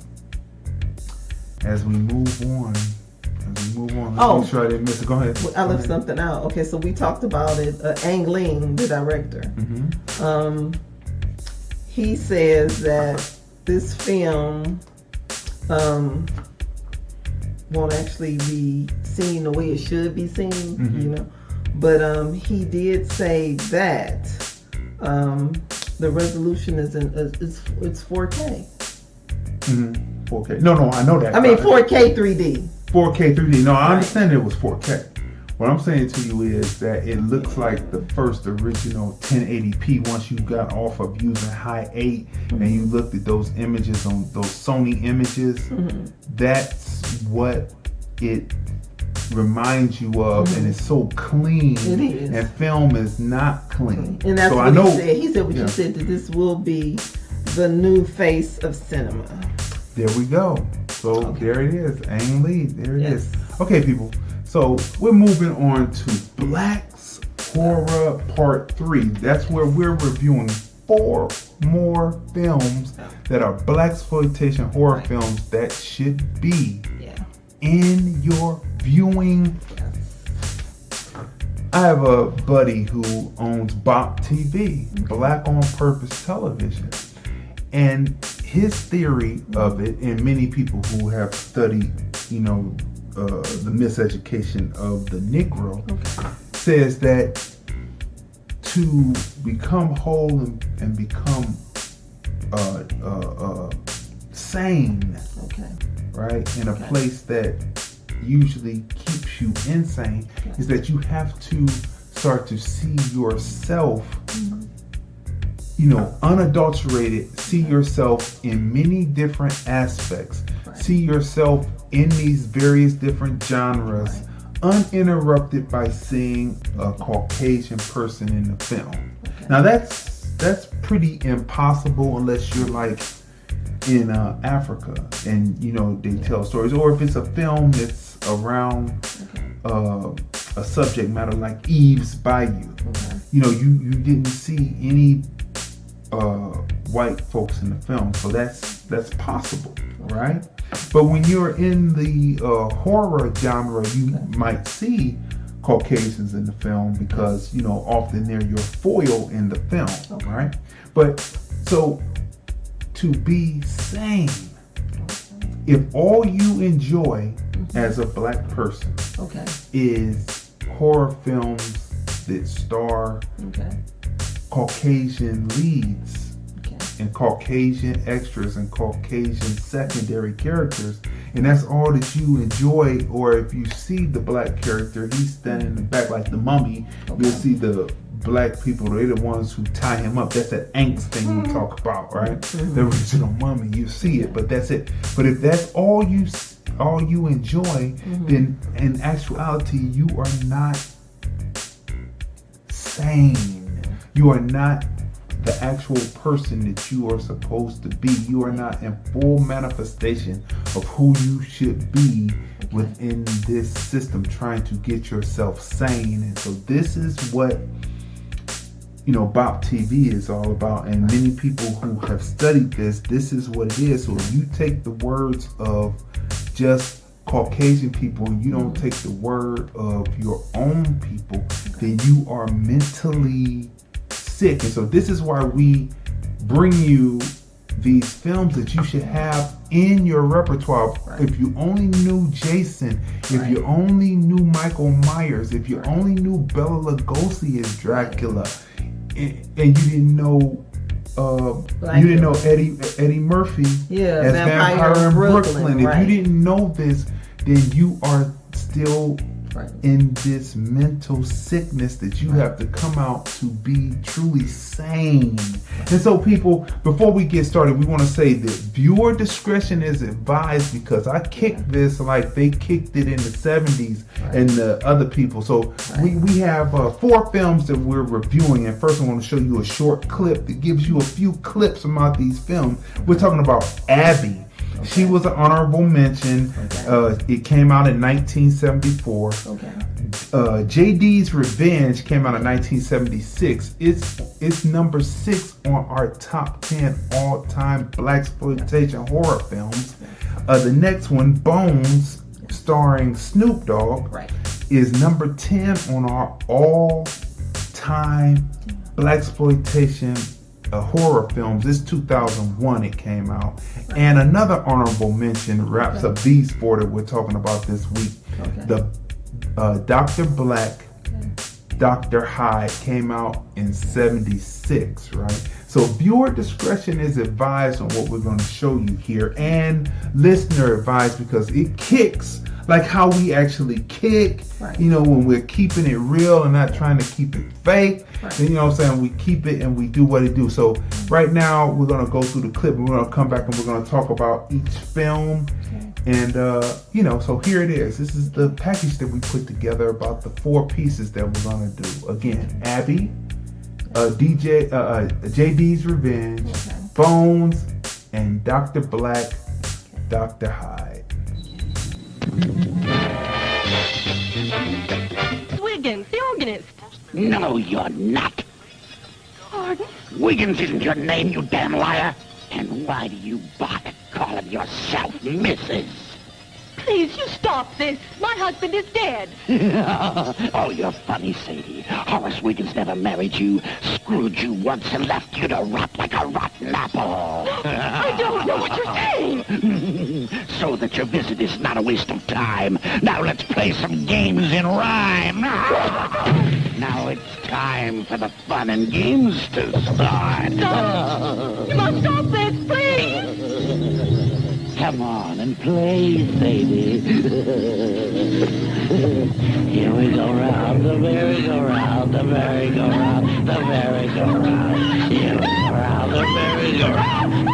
as we move on, let's make sure I didn't miss it. Go ahead. I left something out. Okay, so we talked about it. Ang Ling, the director. Mm-hmm. He says that this film won't actually be seen the way it should be seen, Mm-hmm. But he did say that the resolution is it's 4K. Mm-hmm. 4K. No, I know that. I mean 4K 3D. 4K 3D. No, I understand it was 4K. What I'm saying to you is that it looks like the first original 1080p once you got off of using high 8 and you looked at those images on those Sony images. That's what it reminds you of, and it's so clean. It is. And film is not clean. And that's so what I know, he said. He said what yeah. you said, that this will be the new face of cinema. There we go. So there it is. Aim lead. There it is. Okay, people. So we're moving on to Black's Horror Part 3. That's where we're reviewing 4 more films that are Blaxploitation horror films that should be in your viewing. I have a buddy who owns Bop TV, Black on Purpose Television. And his theory of it, and many people who have studied, the miseducation of the Negro, says that to become whole and become sane, right, in a place that usually keeps you insane, is that you have to start to see yourself, unadulterated, see yourself in many different aspects, see yourself in these various different genres, uninterrupted by seeing a Caucasian person in the film. Now that's pretty impossible unless you're like in Africa and they tell stories, or if it's a film that's around a subject matter like Eve's Bayou. You didn't see any white folks in the film, so that's possible, right? But when you're in the horror genre, you might see Caucasians in the film because often they're your foil in the film, right? But so to be sane, if all you enjoy as a Black person is horror films that star Caucasian leads and Caucasian extras and Caucasian secondary characters, and that's all that you enjoy, or if you see the Black character, he's standing in the back like the Mummy, you'll see the Black people, they're the ones who tie him up. That's that angst thing you talk about, right? The original Mummy, you see it, but that's it. But if that's all you enjoy, then in actuality you are not sane. You are not the actual person that you are supposed to be. You are not in full manifestation of who you should be within this system, trying to get yourself sane. And so this is what Bop TV is all about, and many people who have studied this is what it is. So if you take the words of just Caucasian people and you don't take the word of your own people, then you are mentally sick. And so this is why we bring you these films that you should have in your repertoire. If you only knew Jason, if you only knew Michael Myers, if you only knew Bela Lugosi as Dracula, and you didn't know Eddie Murphy as Vampire in Brooklyn. If you didn't know this, then you are still in this mental sickness that you have to come out to be truly sane. And so people, before we get started, we want to say that viewer discretion is advised, because I kicked this like they kicked it in the 70s and the other people. So we have 4 films that we're reviewing, and first I want to show you a short clip that gives you a few clips about these films. We're talking about Abby. She was an honorable mention. It came out in 1974. JD's Revenge came out in 1976. It's number 6 on our top 10 all-time Blaxploitation horror films. The next one, Bones, starring Snoop Dogg, is number 10 on our all-time Blaxploitation horror films. It's 2001 it came out. And another honorable mention wraps up these 4 that we're talking about this week. The Dr. Black Dr. Hyde came out in 76, right? So viewer discretion is advised on what we're going to show you here, and listener advised, because it kicks like how we actually kick, Right. you know, when we're keeping it real and not trying to keep it fake. Right. Then, you know what I'm saying, we keep it and we do what it do. So right now we're going to go through the clip. We're going to come back and we're going to talk about each film. And, you know, so here it is. This is the package that we put together about the 4 pieces that we're going to do. Again, Abby, JD's Revenge, Bones, and Dr. Black, Dr. Hyde. Wiggins, the organist. No, you're not. Pardon? Wiggins isn't your name, you damn liar. And why do you bother calling yourself Mrs.? Please, you stop this. My husband is dead. Oh, you're funny, Sadie. Horace Wiggins never married you, screwed you once, and left you to rot like a rotten apple. I don't know what you're saying. So that your visit is not a waste of time. Now let's play some games in rhyme. Now it's time for the fun and games to start. Stop. You must stop this, please. Come on and play, Sadie. Here we go round the merry-go-round, the merry-go-round, the merry-go-round. Here we go round the merry-go-round.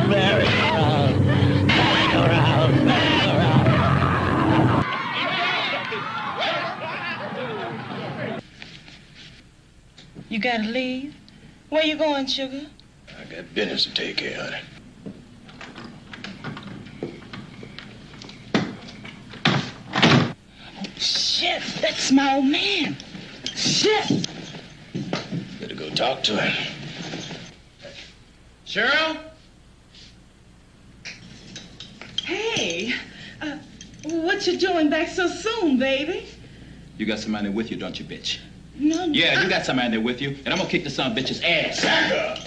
Merry-go-round, merry-go-round, merry-go-round. You gotta leave? Where you going, sugar? I got business to take care of. Oh, shit, that's my old man. Shit. Better go talk to him. Cheryl? Hey, what you doing back so soon, baby? You got somebody with you, don't you, bitch? No. Yeah, you got somebody there with you, and I'm gonna kick the son of a bitch's ass. Back up.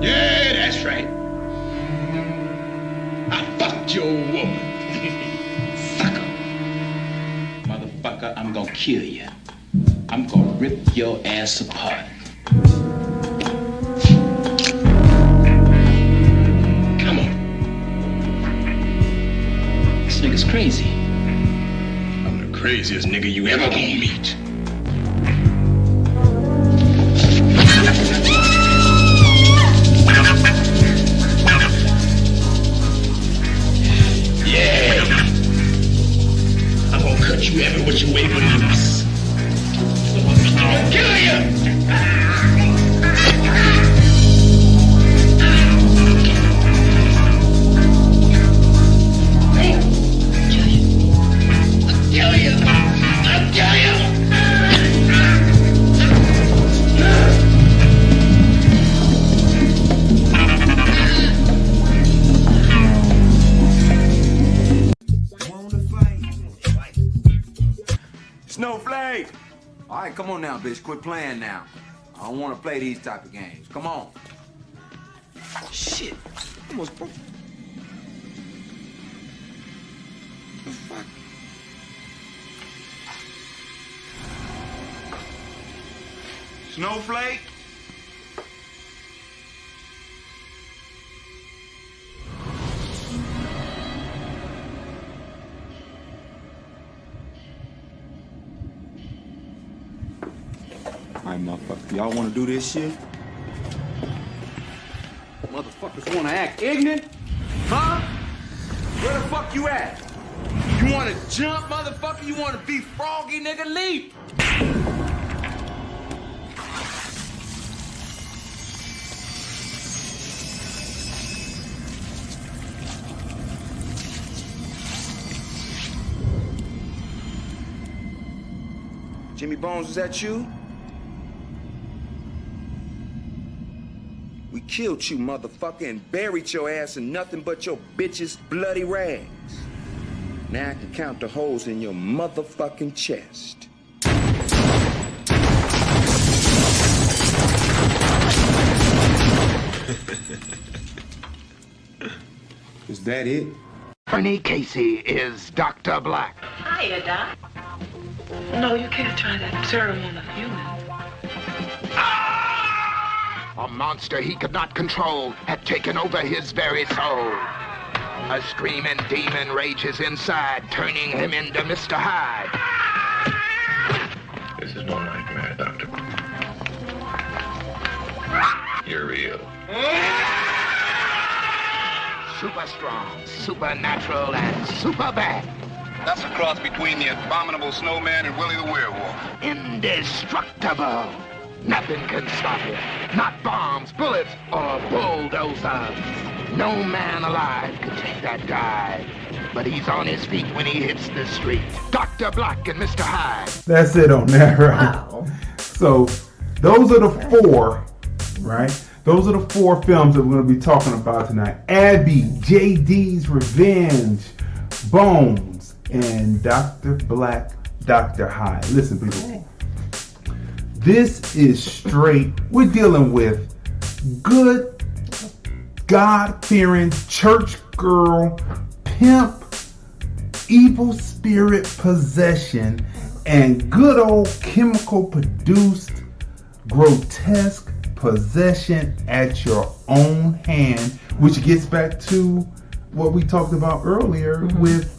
Yeah, that's right. I fucked your woman. Sucker. Motherfucker, I'm gonna kill you. I'm gonna rip your ass apart. Come on. This nigga's crazy. I'm the craziest nigga you ever gonna meet. Yeah. I'm gonna cut you every which way but loose. I'm gonna kill you. Snowflake! All right, come on now, bitch. Quit playing now. I don't want to play these type of games. Come on. Shit. Almost broke. The fuck? Snowflake? All right, motherfucker. Y'all want to do this shit? Motherfuckers want to act ignorant? Huh? Where the fuck you at? You want to jump, motherfucker? You want to be froggy, nigga? Leap! Jimmy Bones, is that you? We killed you, motherfucker, and buried your ass in nothing but your bitch's bloody rags. Now I can count the holes in your motherfucking chest. Is that it? Ernie Casey is Dr. Black. Hiya, Doc. No, you can't try that serum on a human. A monster he could not control had taken over his very soul. A screaming demon rages inside, turning him into Mr. Hyde. This is no nightmare, Doctor. You're real. Super strong, supernatural, and super bad. That's a cross between the abominable snowman and Willie the werewolf. Indestructible. Nothing can stop him. Not bombs, bullets, or bulldozers. No man alive could take that guy. But he's on his feet when he hits the street. Dr. Black and Mr. Hyde. That's it on that, right? Wow. So those are the four, right? Those are the four films that we're going to be talking about tonight. Abby, JD's Revenge, Bones, and Dr. Black Dr Hyde. Listen, people. Okay. This is straight. We're dealing with good, God-fearing church girl, pimp, evil spirit possession, and good old chemical-produced, grotesque possession at your own hand, which gets back to what we talked about earlier with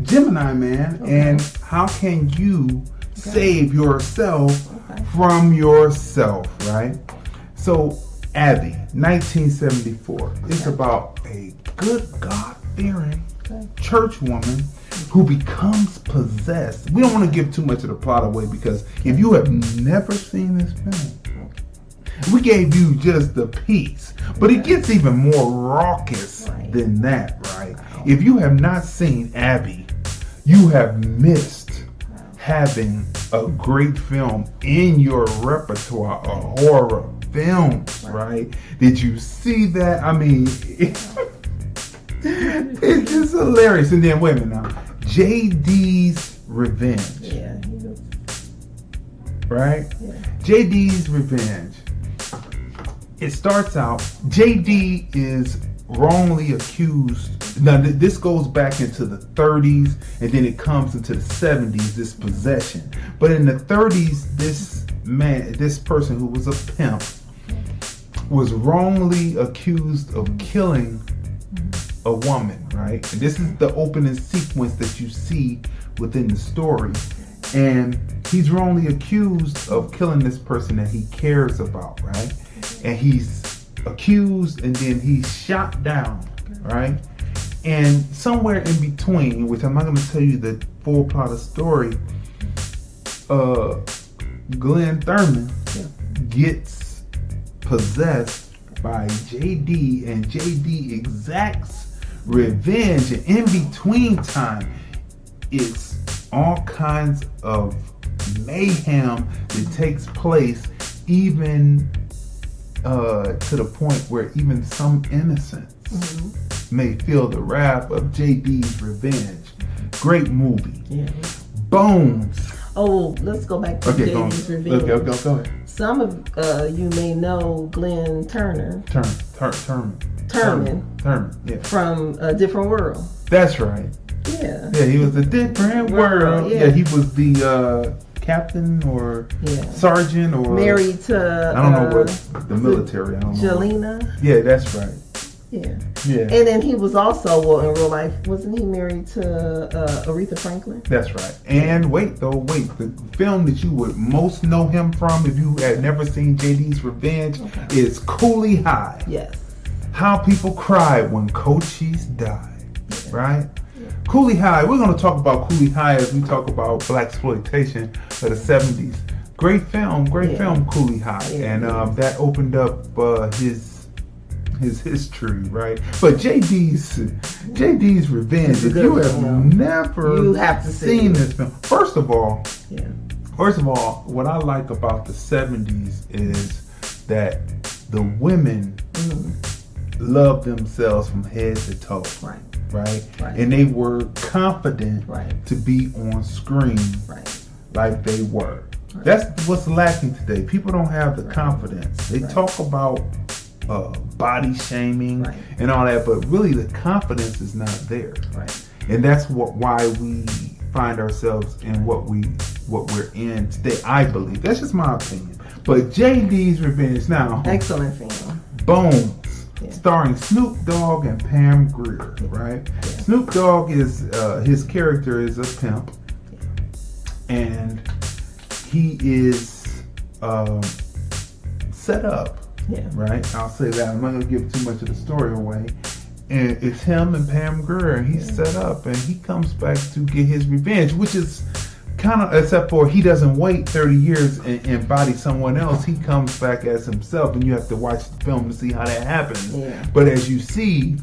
Gemini Man, and how can you save yourself from yourself, right? So Abby, 1974. It's about a good God-fearing church woman who becomes possessed. We don't want to give too much of the plot away, because if you have never seen this film, we gave you just the piece, but it gets even more raucous than that, right? If you have not seen Abby, you have missed having a great film in your repertoire, a horror film, right? Did you see that? I mean, it's just hilarious. And then, wait a minute now, JD's Revenge. Yeah. Right? Yeah. JD's Revenge. It starts out, JD is wrongly accused. Now, this goes back into the 30s, and then it comes into the 70s, this possession. But in the 30s, this person who was a pimp was wrongly accused of killing a woman, right? And this is the opening sequence that you see within the story. And he's wrongly accused of killing this person that he cares about, right? And he's accused, and then he's shot down, right? And somewhere in between, which I'm not going to tell you the full plot of the story, Glenn Thurman gets possessed by JD, and JD exacts revenge. And in between time, it's all kinds of mayhem that takes place, even to the point where even some innocents may feel the wrath of JD's revenge. Great movie. Yeah. Bones. Oh, let's go back to JD's revenge. Go ahead. Some of you may know Glenn Turner. Turman. Yeah. From A Different World. That's right. Yeah. Yeah, he was A Different World. Yeah, he was the captain or sergeant or married to I don't know what the military. I don't know. Jelena. Yeah, that's right. Yeah. And then he was also, well, in real life, wasn't he married to Aretha Franklin? That's right. And the film that you would most know him from, if you had never seen JD's Revenge, is Cooley High. Yes. How people cried when Cochise died, right? Cooley High. We're going to talk about Cooley High as we talk about Blaxploitation of the 70s. Great film, Cooley High, and that opened up his history, right? But JD's Revenge. If you have never seen this film, first of all, what I like about the 70s is that the women love themselves from head to toe. Right? And they were confident to be on screen like they were. That's what's lacking today. People don't have the confidence. They talk about body shaming and all that, but really the confidence is not there. And that's why we find ourselves in what we're in today. I believe that's just my opinion. But JD's Revenge now. Excellent film. Bones. Starring Snoop Dogg and Pam Grier, right? Yeah. Snoop Dogg is his character is a pimp, and he is set up, right? I'll say that. I'm not gonna give too much of the story away. And it's him and Pam Grier, and he's set up, and he comes back to get his revenge, which is kind of, except for he doesn't wait 30 years and body someone else. He comes back as himself, and you have to watch the film to see how that happens. Yeah. But as you see,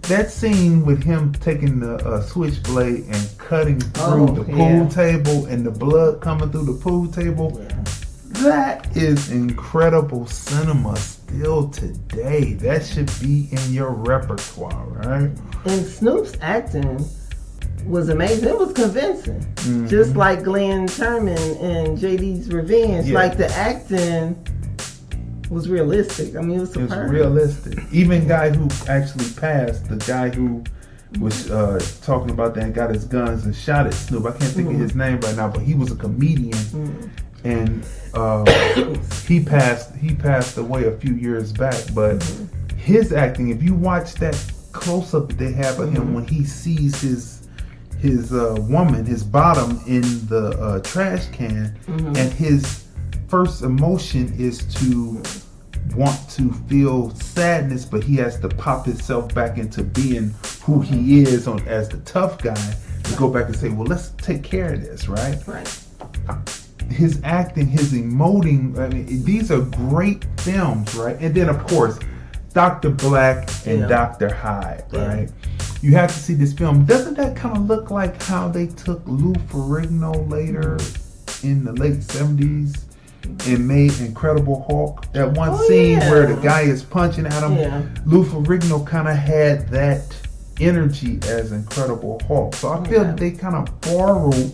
that scene with him taking the switchblade and cutting through the pool table and the blood coming through the pool table, that is incredible cinema still today. That should be in your repertoire, right? And Snoop's acting was amazing. It was convincing. Just like Glenn Turman and JD's Revenge. Like the acting was realistic. I mean, it was superb. It was realistic. Even guy who actually passed, the guy who was talking about that and got his guns and shot at Snoop. I can't think of his name right now, but he was a comedian. And he passed away a few years back. But his acting, if you watch that close up that they have of him when he sees his woman, his bottom in the trash can, and his first emotion is to want to feel sadness, but he has to pop himself back into being who he is as the tough guy to go back and say, well, let's take care of this, right? His acting, his emoting, I mean, these are great films, right? And then, of course, Dr. Black and Dr. Hyde, right? You have to see this film. Doesn't that kind of look like how they took Lou Ferrigno later in the late 70s and made Incredible Hulk? That one scene where the guy is punching at him. Lou Ferrigno kind of had that energy as Incredible Hulk. So I feel that they kind of borrowed,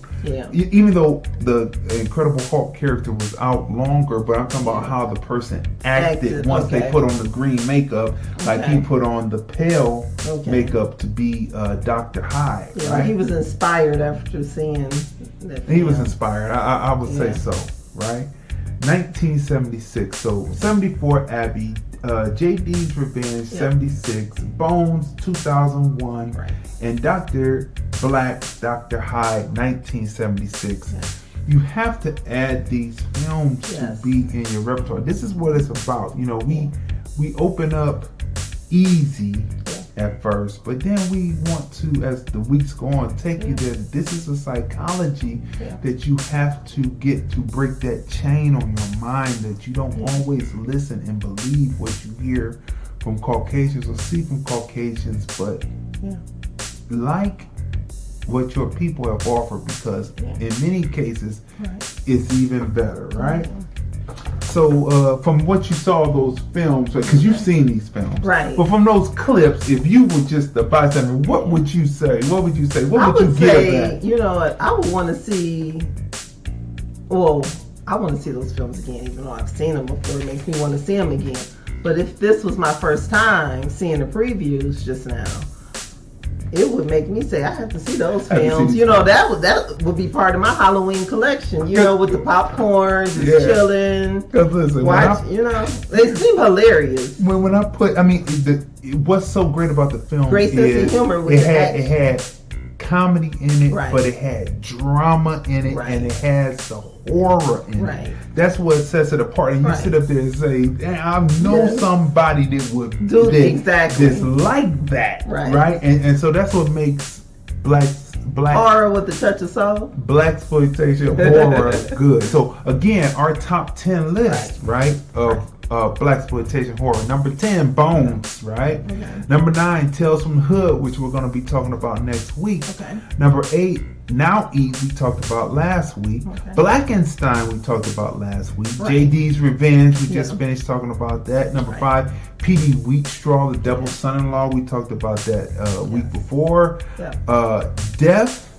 even though the Incredible Hulk character was out longer, but I'm talking about how the person acted once they put on the green makeup, like he put on the pale makeup to be Dr. Hyde. Right? He was inspired after seeing that film. He was inspired. I would say so, right? 1976, so 74 Abby, JD's Revenge 76, Bones 2001, and Dr. Black Dr Hyde 1976. You have to add these films to be in your repertoire. This is what it's about. You know, we open up easy at first, but then we want to, as the weeks go on, take you there. This is a psychology that you have to get to break that chain on your mind, that you don't always listen and believe what you hear from Caucasians or see from Caucasians, but like what your people have offered, because in many cases it's even better, right? So from what you saw those films, because you've seen these films, right? But from those clips, if you were just a bystander, what would you say? What would you say? What would you give that? You know what? I would want to see. Well, I want to see those films again, even though I've seen them before. It makes me want to see them again. But if this was my first time seeing the previews just now, it would make me say I have to see those films. You know, that would be part of my Halloween collection. You know, with the popcorn, just chilling. Because listen, watch, you know, they seem hilarious. When I put, I mean, what's so great about the film? Great sense of humor. With it had comedy in it, but it had drama in it, and it has the horror in it. That's what sets it apart. And you sit up there and say, I know somebody that would do dislike that, right? And so that's what makes black horror with a touch of soul, Blaxploitation horror good. So again, our top 10 list, right, of Blaxploitation horror. Number 10, Bones, right? Number 9, Tales from the Hood, which we're going to be talking about next week. Number 8, Now Eat, we talked about last week. Blackenstein, we talked about last week. JD's Revenge, we just finished talking about that. Number 5, P.D. Wheatstraw, The Devil's Son-in-Law, we talked about that week before. Death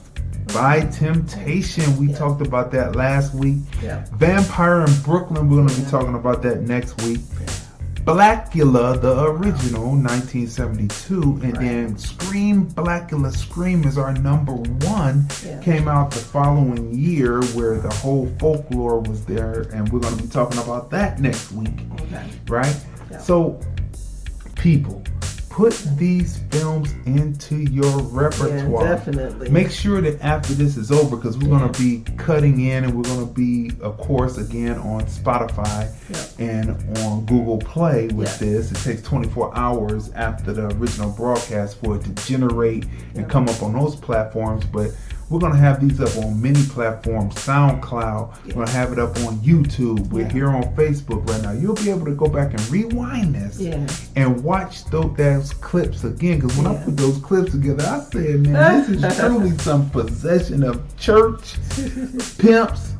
by Temptation, we talked about that last week. Vampire in Brooklyn, we're going to be talking about that next week. Blackula, the original, 1972, and then Scream, Blackula Scream is our number one. Came out the following year, where the whole folklore was there, and we're going to be talking about that next week. Right? So, people, put these films into your repertoire. Yeah, definitely. Make sure that after this is over, because we're going to be cutting in, and we're going to be, of course, again on Spotify and on Google Play with this. It takes 24 hours after the original broadcast for it to generate and come up on those platforms. But we're going to have these up on many platforms, SoundCloud. We're going to have it up on YouTube. We're here on Facebook right now. You'll be able to go back and rewind this and watch those clips again. Because when I put those clips together, I said, man, this is truly some possession of church pimps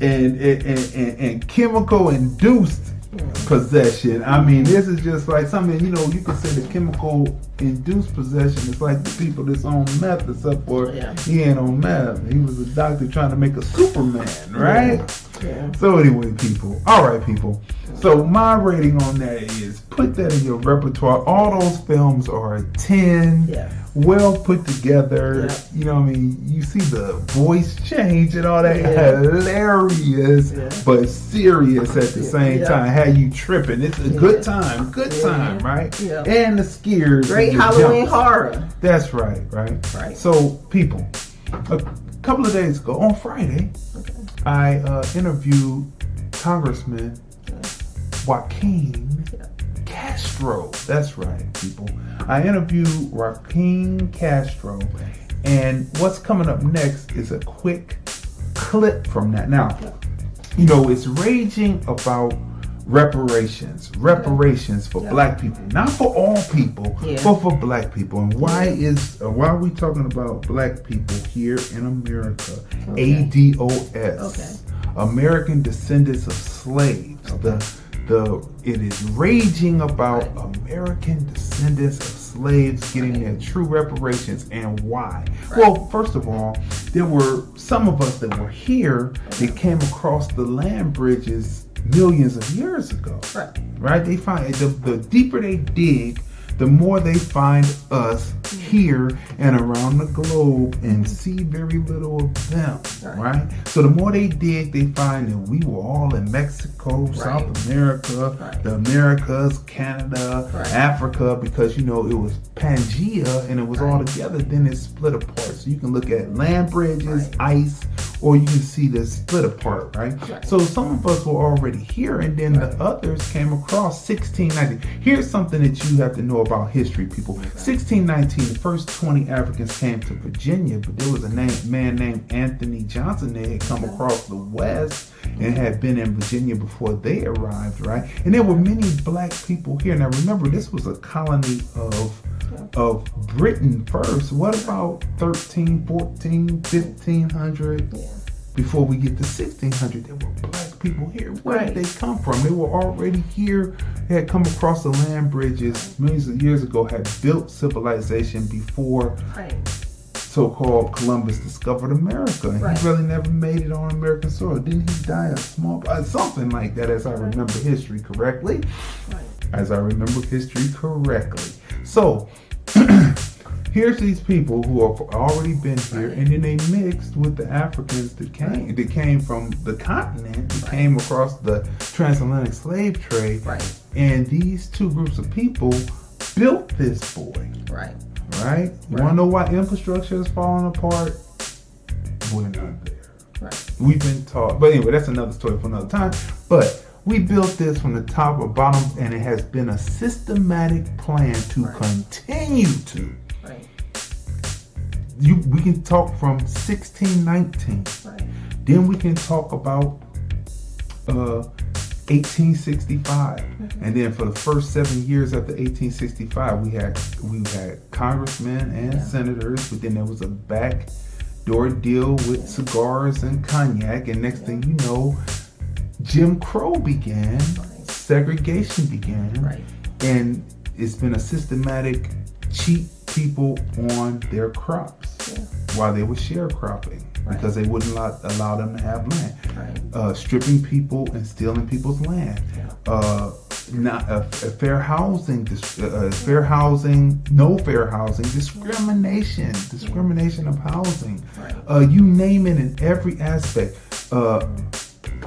and chemical-induced possession. I mean, this is just like something, you know, you could say the chemical-induced possession is like the people that's on meth, except for he ain't on meth. He was a doctor trying to make a Superman, right? So anyway, people. All right, people. So my rating on that is, put that in your repertoire. All those films are a 10. Well put together. You know what I mean? You see the voice change and all that. Hilarious, but serious at the same time. Had you tripping. It's a good time. Good time, right? And the scares. Great Halloween horror. That's right. So, people, a couple of days ago, on Friday, I interviewed Congressman Joaquin Castro. That's right, people. I interviewed Joaquin Castro, and what's coming up next is a quick clip from that. Now, you know, it's raging about reparations for black people, not for all people, but for black people. And why are we talking about black people here in America? ADOS, American Descendants of Slaves. It is raging about American descendants of slaves getting their true reparations, and why. Well, first of all, there were some of us that were here that came across the land bridges millions of years ago. Right? They find the deeper they dig, the more they find us here and around the globe and see very little of them, right? So the more they dig, they find that we were all in Mexico, South America, the Americas, Canada, Africa, because, you know, it was Pangea and it was all together, then it split apart. So you can look at land bridges, ice, or you can see this split apart, right? So some of us were already here, and then the others came across 1619. Here's something that you have to know about history, people. 1619, the first 20 Africans came to Virginia, but there was a man named Anthony Johnson that had come across the West and had been in Virginia before they arrived, right? And there were many black people here. Now remember, this was a colony of Britain first. What about 13, 14, 1500? Before we get to 1600, there were black people here. Where did they come from? They were already here. They had come across the land bridges millions of years ago, had built civilization before so-called Columbus discovered America. And he really never made it on American soil. Didn't he die of small, something like that, as I remember history correctly? As I remember history correctly. So, here's these people who have already been here, and then they mixed with the Africans that came from the continent, that came across the transatlantic slave trade. And these two groups of people built this boy. Right? You want to know why infrastructure is falling apart? We're not there. We've been taught. But anyway, that's another story for another time. But we built this from the top or bottom, and it has been a systematic plan to continue to. We can talk from 1619. Then we can talk about 1865. And then for the first 7 years after 1865, we had congressmen and senators, but then there was a backdoor deal with cigars and cognac, and next thing you know, Jim Crow began, segregation began, and it's been a systematic cheat people on their crops while they were sharecropping because they wouldn't allow them to have land. Stripping people and stealing people's land. not fair housing, no fair housing, discrimination of housing. You name it in every aspect.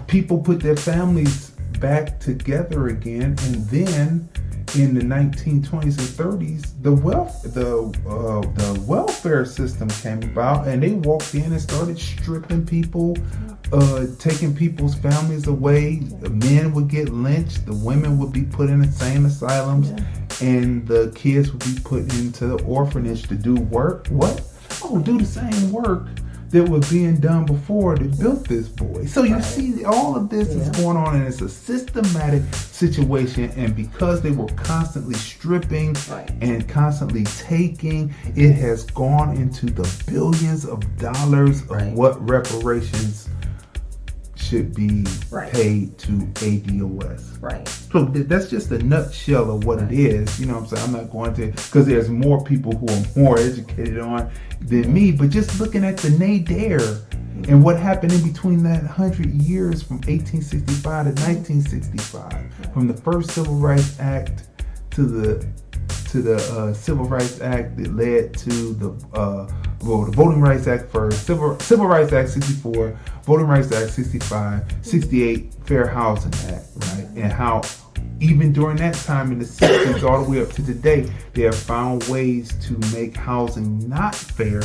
People put their families back together again, and then in the 1920s and 30s, the welfare system came about, and they walked in and started stripping people, taking people's families away. The men would get lynched, the women would be put in insane asylums, and the kids would be put into the orphanage to do work. What? Oh, do the same work that was being done before that built this boy. So you see, all of this is going on, and it's a systematic situation. And because they were constantly stripping and constantly taking, it has gone into the billions of dollars of what reparations should be paid to ADOS. So that's just a nutshell of what it is. You know what I'm saying? I'm not going to, because there's more people who are more educated on than me, but just looking at the nadir and what happened in between that 100 years from 1865 to 1965, from the first Civil Rights Act to the Civil Rights Act that led to the Voting Rights Act first, Civil Rights Act 64, Voting Rights Act 65, 68 Fair Housing Act, right? And how even during that time in the 60s all the way up to today, they have found ways to make housing not fair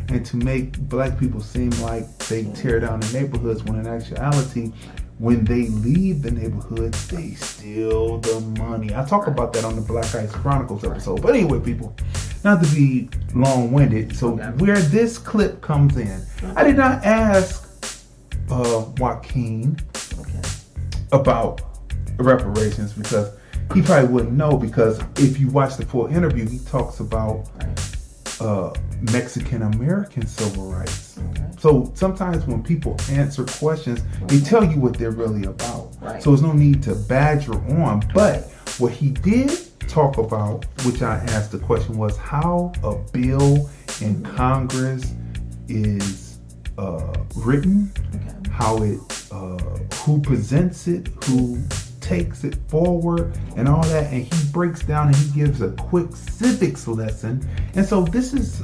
and to make black people seem like they tear down the neighborhoods, when in actuality, when they leave the neighborhoods, they steal the money. I talk about that on the Black Ice Chronicles episode. But anyway, people, not to be long-winded, so where this clip comes in, I did not ask Joaquin about reparations because he probably wouldn't know, because if you watch the full interview, he talks about Mexican American civil rights. So sometimes when people answer questions, they tell you what they're really about. So there's no need to badger on. But what he did talk about, which I asked the question, was how a bill in Congress is written, how it, who presents it, who takes it forward, and all that. And he breaks down and he gives a quick civics lesson. And so this is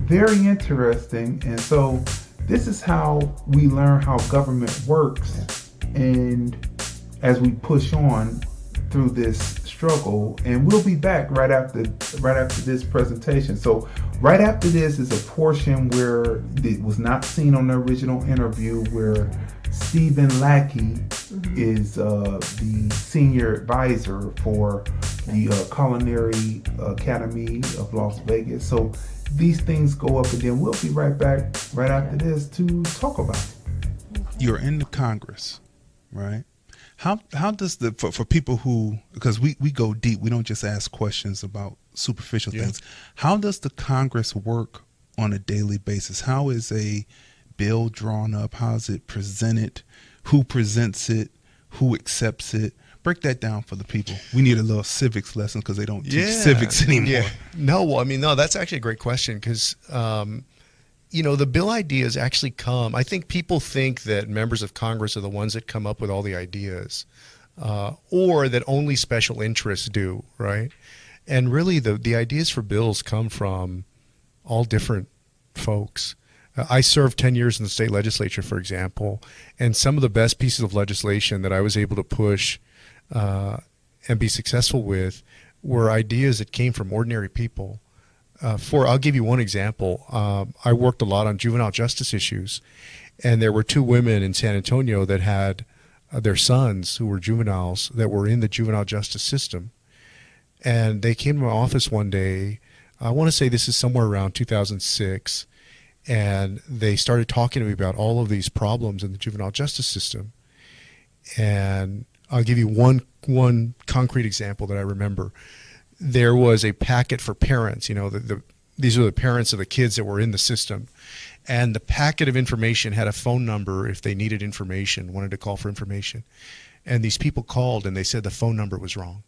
very interesting. And so this is how we learn how government works, and as we push on through this struggle. And we'll be back right after this presentation. So right after this is a portion where it was not seen on the original interview, where Stephen Lackey is the senior advisor for the Culinary Academy of Las Vegas. So these things go up, and then we'll be right back right after this to talk about it. You're in the Congress, right? How does the for people who, because we go deep, we don't just ask questions about superficial things. How does the Congress work on a daily basis? How is a bill drawn up? How is it presented? Who presents it? Who accepts it? Break that down for the people. We need a little civics lesson because they don't teach civics anymore. No, well, I mean, no, that's actually a great question, because you know, the bill ideas actually come. I think people think that members of Congress are the ones that come up with all the ideas, or that only special interests do, right? And really, the ideas for bills come from all different folks. I served 10 years in the state legislature, for example, and some of the best pieces of legislation that I was able to push and be successful with were ideas that came from ordinary people. I'll give you one example. I worked a lot on juvenile justice issues, and there were two women in San Antonio that had their sons who were juveniles that were in the juvenile justice system. And they came to my office one day, I want to say this is somewhere around 2006, and they started talking to me about all of these problems in the juvenile justice system. And I'll give you one concrete example that I remember. There was a packet for parents, you know, these are the parents of the kids that were in the system. And the packet of information had a phone number if they needed information, wanted to call for information. And these people called and they said the phone number was wrong,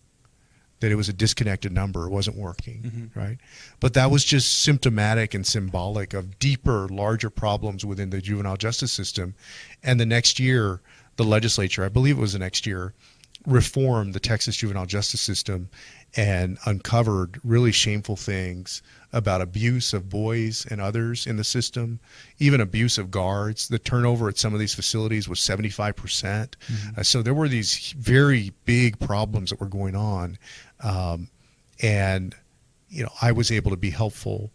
that it was a disconnected number, it wasn't working, right? But that was just symptomatic and symbolic of deeper, larger problems within the juvenile justice system. And the next year, the legislature, I believe it was the next year, reformed the Texas juvenile justice system and uncovered really shameful things about abuse of boys and others in the system, even abuse of guards. The turnover at some of these facilities was 75%. Mm-hmm. So there were these very big problems that were going on. And, you know, I was able to be helpful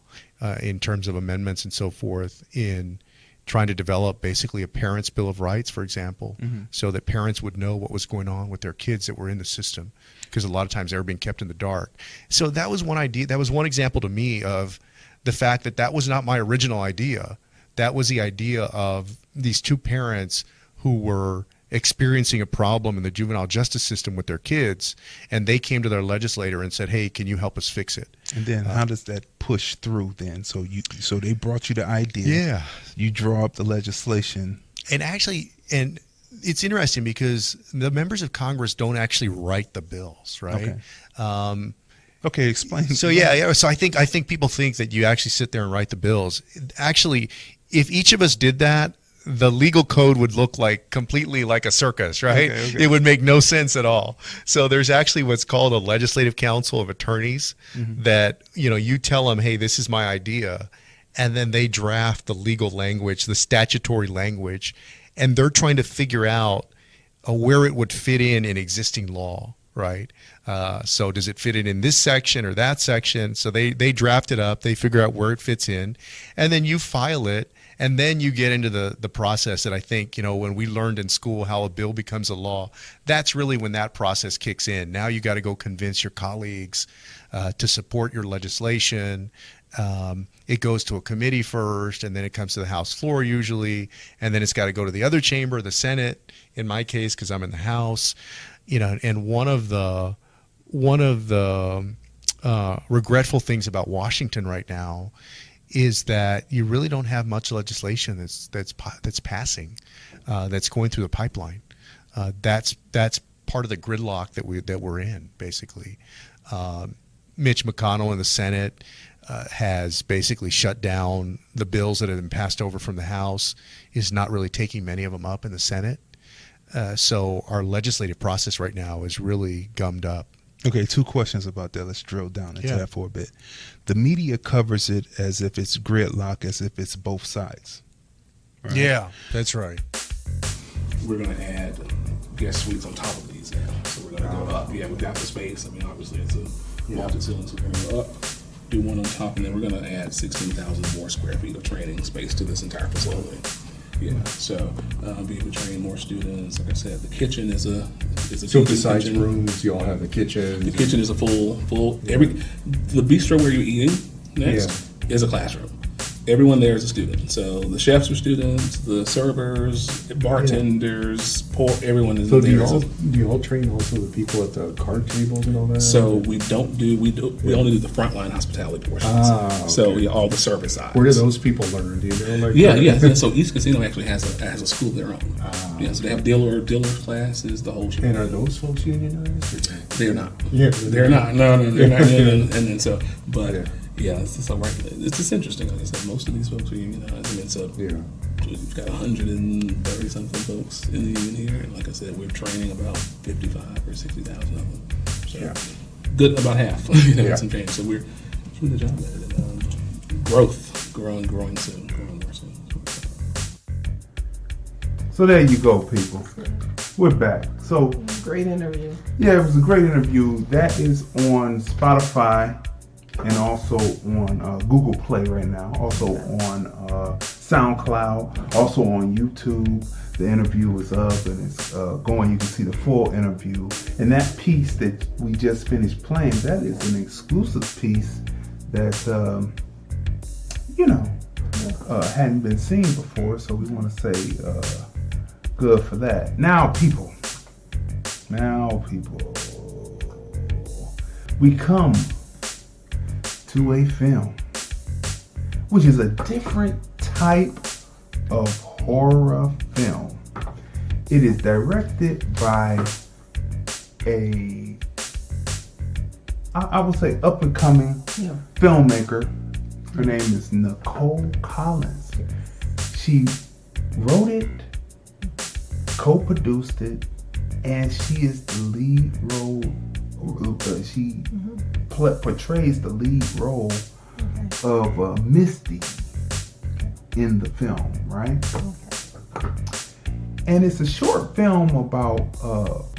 in terms of amendments and so forth in trying to develop basically a parent's bill of rights, for example, so that parents would know what was going on with their kids that were in the system, because a lot of times they were being kept in the dark. So that was one idea. That was one example to me of the fact that that was not my original idea. That was the idea of these two parents who were experiencing a problem in the juvenile justice system with their kids, and they came to their legislator and said, hey, can you help us fix it? And then how does that push through then? So they brought you the idea. Yeah. You draw up the legislation. And actually, and it's interesting because the members of Congress don't actually write the bills, right? Okay. Okay, explain. So yeah. So I think people think that you actually sit there and write the bills. Actually, if each of us did that, the legal code would look like completely like a circus, right? Okay. It would make no sense at all. So there's actually what's called a legislative council of attorneys that, you know, you tell them, hey, this is my idea. And then they draft the legal language, the statutory language, and they're trying to figure out where it would fit in existing law, right? So does it fit in this section or that section? So they draft it up, they figure out where it fits in, and then you file it. And then you get into the process that I think, you know, when we learned in school how a bill becomes a law, that's really when that process kicks in. Now you got to go convince your colleagues to support your legislation. It goes to a committee first, and then it comes to the House floor usually, and then it's got to go to the other chamber, the Senate, in my case, because I'm in the House. You know, and one of the regretful things about Washington right now is that you really don't have much legislation that's passing, that's going through the pipeline. That's part of the gridlock that we're in, basically. Mitch McConnell in the Senate has basically shut down the bills that have been passed over from the House, is not really taking many of them up in the Senate. So our legislative process right now is really gummed up. Okay, two questions about that. Let's drill down into that for a bit. The media covers it as if it's gridlock, as if it's both sides. Right? Yeah, that's right. We're going to add guest suites on top of these now. So we're going to go up. Yeah, we've got the space. I mean, obviously it's a multi-ceiling, so we're going to go up, do one on top, and then we're going to add 16,000 more square feet of training space to this entire facility. Yeah, so be able to train more students. Like I said, the kitchen is a so besides kitchen. Rooms, you all have the kitchen. The kitchen is a full the bistro where you're eating next is a classroom. Everyone there is a student. So the chefs are students, the servers, bartenders, everyone is there. So do you all train also the people at the card tables and all that? So we only do the frontline hospitality portions. Okay. So all the service side. Where do those people learn? Do you know? Yeah. So each casino actually has a school of their own. So they have dealer classes, the whole shit. And are those folks unionized? They're not. Yeah, they're not. No, they're not. And then so, but. Yeah. Yeah, it's just interesting. Like I said, most of these folks are unionized. I mean, so we've got 130 something folks in the union here, and like I said, we're training about 55 or 60,000 of them. So good, about half. Some change. So we're doing the job at it. Growing soon, growing more soon. So there you go, people. We're back. So great interview. Yeah, it was a great interview. That is on Spotify. And also on Google Play right now, also on SoundCloud, also on YouTube. The interview is up and it's going. You can see the full interview. And that piece that we just finished playing, that is an exclusive piece that, hadn't been seen before. So we want to say good for that. Now, people, we come to a film, which is a different type of horror film. It is directed by I would say up and coming filmmaker. Her name is Nicole Collins. She wrote it, co-produced it, and she is the lead role. She portrays the lead role of Misty in the film, right? And it's a short film about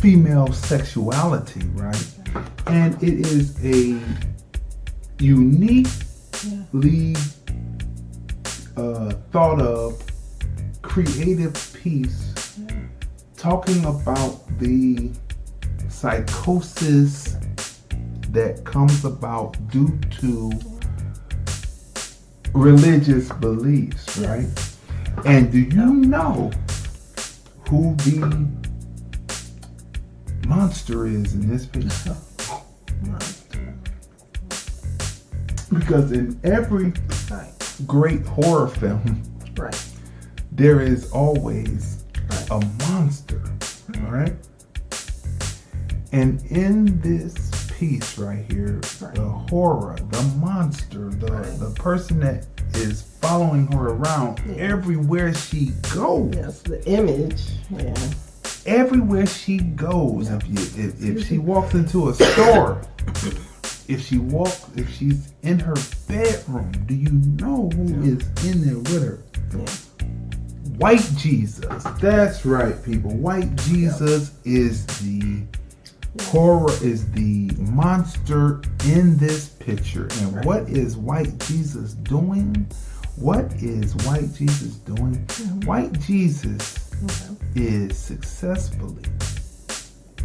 female sexuality, right? And it is a uniquely thought of creative piece talking about the psychosis that comes about due to religious beliefs, right? And do you know who the monster is in this picture? Because in every great horror film, there is always a monster, right? And in this piece right here, the horror, the monster, the person that is following her around everywhere she goes. Yes, the image. Yeah. Everywhere she goes, if she walks into a store, if she's in her bedroom, do you know who is in there with her? White Jesus. That's right, people. White Jesus is the horror, is the monster in this picture. And what is White Jesus doing? What is White Jesus doing? White Jesus is successfully,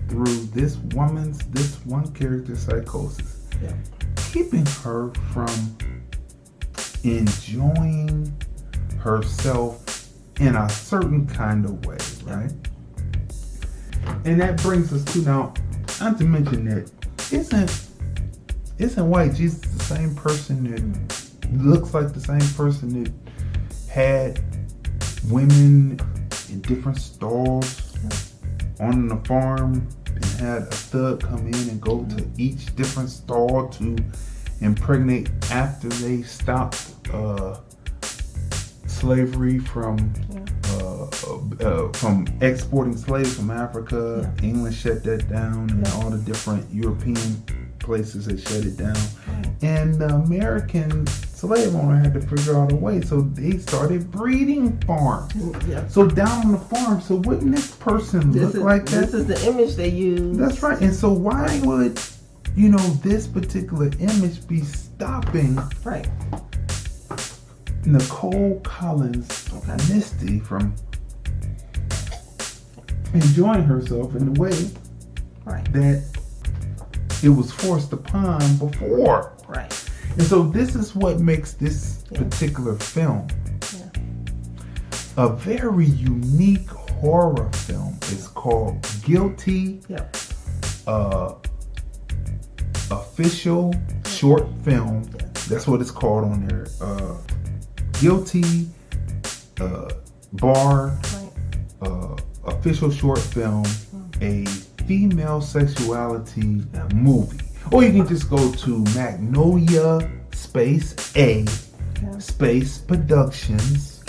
through this one character's psychosis, keeping her from enjoying herself in a certain kind of way, right? And that brings us to now, not to mention that isn't White Jesus the same person that looks like the same person that had women in different stalls on the farm and had a thug come in and go to each different stall to impregnate after they stopped slavery from exporting slaves from Africa. England shut that down, and all the different European places that shut it down. And the American slave owner had to figure out a way, so they started breeding farms. So down on the farm, so wouldn't this person look like that? This is the image they use. That's right. And so why would, this particular image be stopping Nicole Collins, Misty, from enjoying herself in the way that it was forced upon before? And so this is what makes this particular film a very unique horror film. It's called Guilty Official Short Film. That's what it's called on there. Guilty Official Short Film, a female sexuality movie. Or you can just go to Magnolia space A space Productions,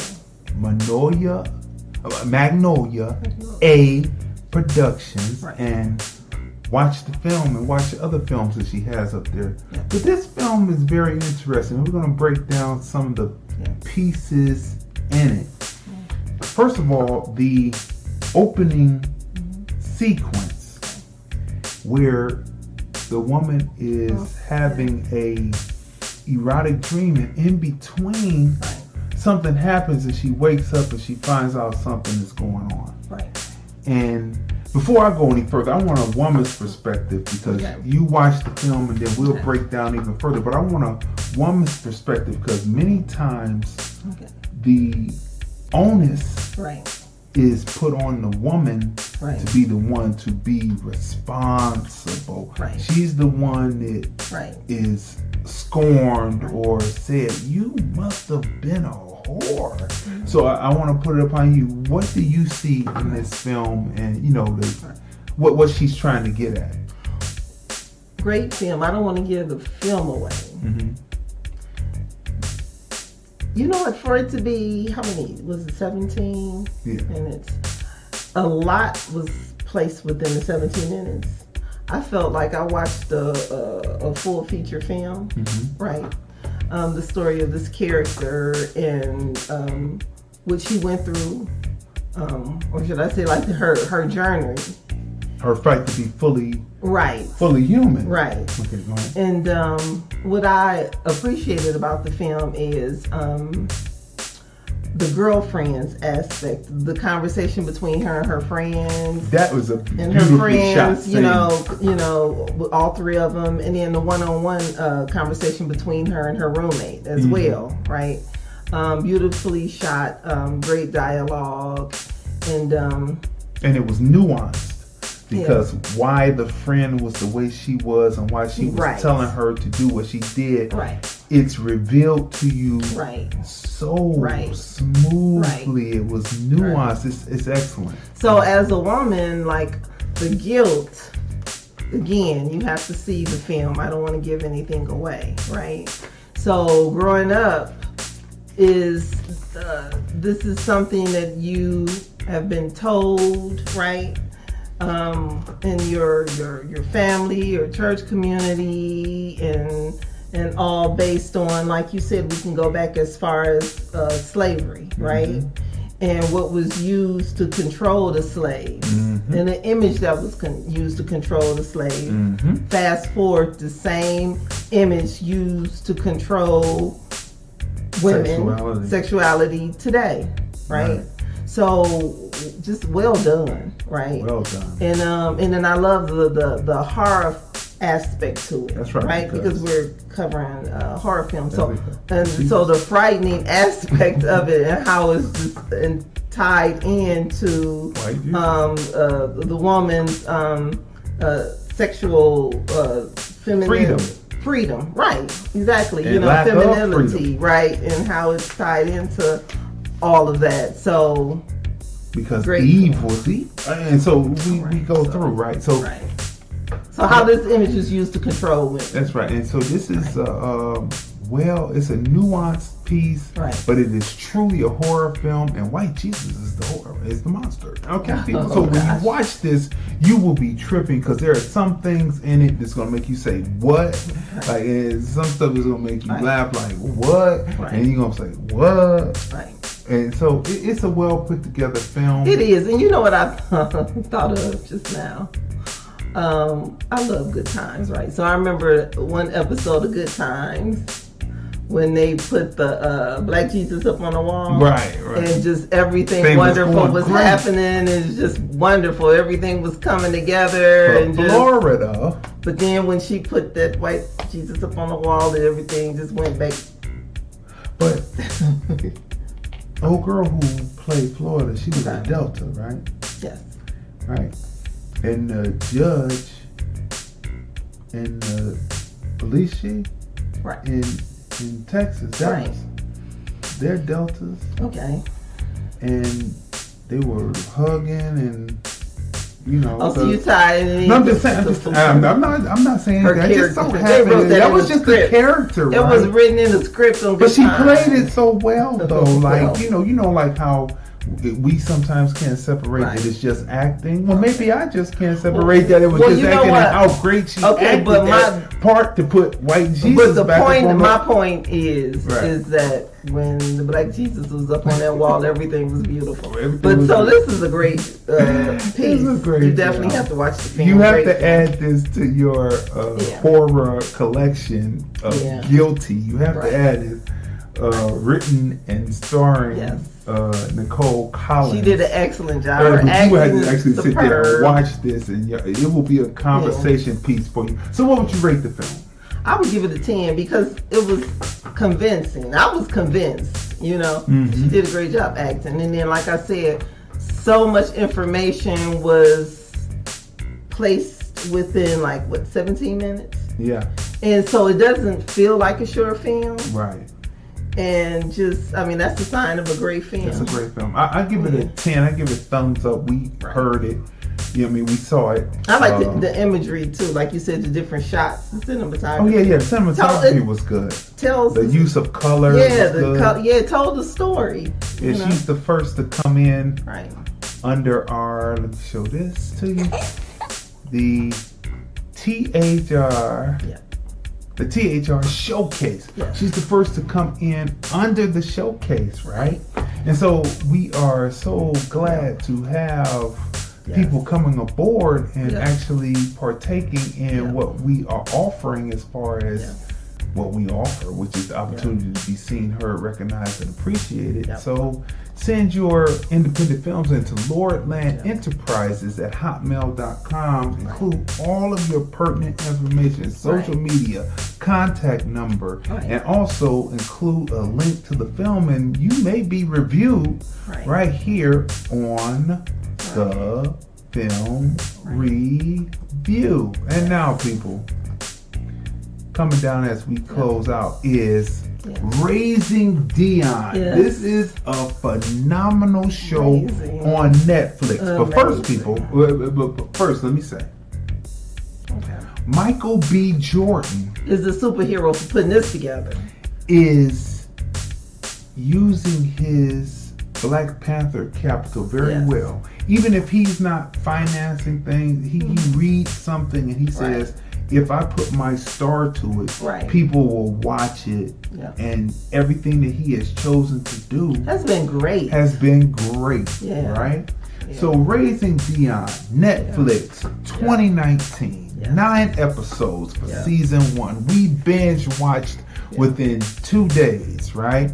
Magnolia A Productions, and watch the film and watch the other films that she has up there. But this film is very interesting. We're going to break down some of the pieces in it. First of all, the opening sequence where the woman is having a erotic dream, and in between something happens and she wakes up and she finds out something is going on. And before I go any further, I want a woman's perspective, because you watch the film and then we'll break down even further. But I want a woman's perspective, because many times the onus is put on the woman to be the one to be responsible. She's the one that is scorned or said, you must have been a whore. So I want to put it upon you. What do you see in this film, and what she's trying to get at? Great film. I don't want to give the film away. For it to be, how many was it, 17? And it's a lot was place within the 17 minutes. I felt like I watched a full feature film, right? The story of this character and what she went through, or should I say, like her journey, her fight to be fully human, right? Okay, go ahead. And what I appreciated about the film is the girlfriends aspect, the conversation between her and her friends. That was a and beautifully her friends, shot scene. you know, all three of them, and then the one-on-one conversation between her and her roommate as well, right? Beautifully shot, great dialogue, and it was nuanced because why the friend was the way she was and why she was telling her to do what she did. It's revealed to you so smoothly. It was nuanced. It's excellent. So as a woman, like the guilt, again, you have to see the film. I don't want to give anything away, right? So growing up is this is something that you have been told, right? In your family, your church community, and all based on, like you said, we can go back as far as slavery, right? And what was used to control the slaves, and the image that was used to control the slave. Fast forward, the same image used to control women, sexuality today, right? So just well done, right? Well done. And then I love the horror aspect to it. That's right. Right? Because we're covering horror films. So the frightening aspect of it and how it's just tied into the woman's sexual freedom, right? Exactly. And you know, femininity, right? And how it's tied into all of that. So because Eve was Eve, and so we go through, right? So how this image is used to control women. That's right. And so this is it's a nuanced piece, but it is truly a horror film, and White Jesus is the monster. Okay, people. So when you watch this, you will be tripping because there are some things in it that's gonna make you say what, like some stuff is gonna make you laugh, like what, and you're gonna say what, And so it's a well put together film. It is, and you know what I thought of just now. I love Good Times, right? So I remember one episode of Good Times when they put the Black Jesus up on the wall, right, and just everything wonderful was happening. It's just wonderful. Everything was coming together, but and Florida. But then when she put that white Jesus up on the wall, and everything just went back. But old girl who played Florida, she was a Delta, right? Yes. Right. And the judge and the police chief in Texas, Dallas, they're Deltas. Okay. And they were hugging and, you know. Oh, so you tied it in. No, I'm just saying. I'm not saying that. I just so happened. That was just the character, right? It was written in the script on Good But she Times. played it so well, though. Like, you know, like how we sometimes can't separate that it's just acting. Well, maybe I just can't separate that it was just acting and how great she acted but that part to put white Jesus back on my point is that when the Black Jesus was up on that wall, everything was beautiful. This is a great piece. You definitely have to watch the film. You have to add this to your horror collection of Guilty. You have to add it. Written and starring Nicole Collins. She did an excellent job. You had to actually sit there and watch this, and it will be a conversation piece for you. So, what would you rate the film? I would give it a 10 because it was convincing. I was convinced. You know, she did a great job acting, and then, like I said, so much information was placed within 17 minutes. Yeah. And so it doesn't feel like a short film. Right. And just, that's a sign of a great film. It's a great film. I give it a 10. I give it a thumbs up. We heard it. You know what I mean? We saw it. I like the imagery too. Like you said, the different shots, the cinematography. Oh yeah. The cinematography was good. Tells the use of color. Yeah, it told the story. Yeah, she's the first to come in. Right. under our, let me show this to you, the THR, the THR showcase. She's the first to come in under the showcase, right? And so we are so glad to have people coming aboard and actually partaking in what we are offering as far as what we offer, which is the opportunity to be seen, heard, recognized, and appreciated. So send your independent films into Lordland Enterprises at hotmail.com. Include all of your pertinent information, social media, contact number, and also include a link to the film, and you may be reviewed right here on the film review. And now, people, coming down as we close out is Raising Dion. This is a phenomenal show on Netflix. But first, people, but first, let me say, Michael B. Jordan is the superhero for putting this together. Is using his Black Panther capital very well. Even if he's not financing things, he reads something and he says, if I put my star to it, people will watch it. And everything that he has chosen to do has been great. Right? So Raising Dion, Netflix, 2019. 9 episodes for season 1. We binge watched within 2 days, right?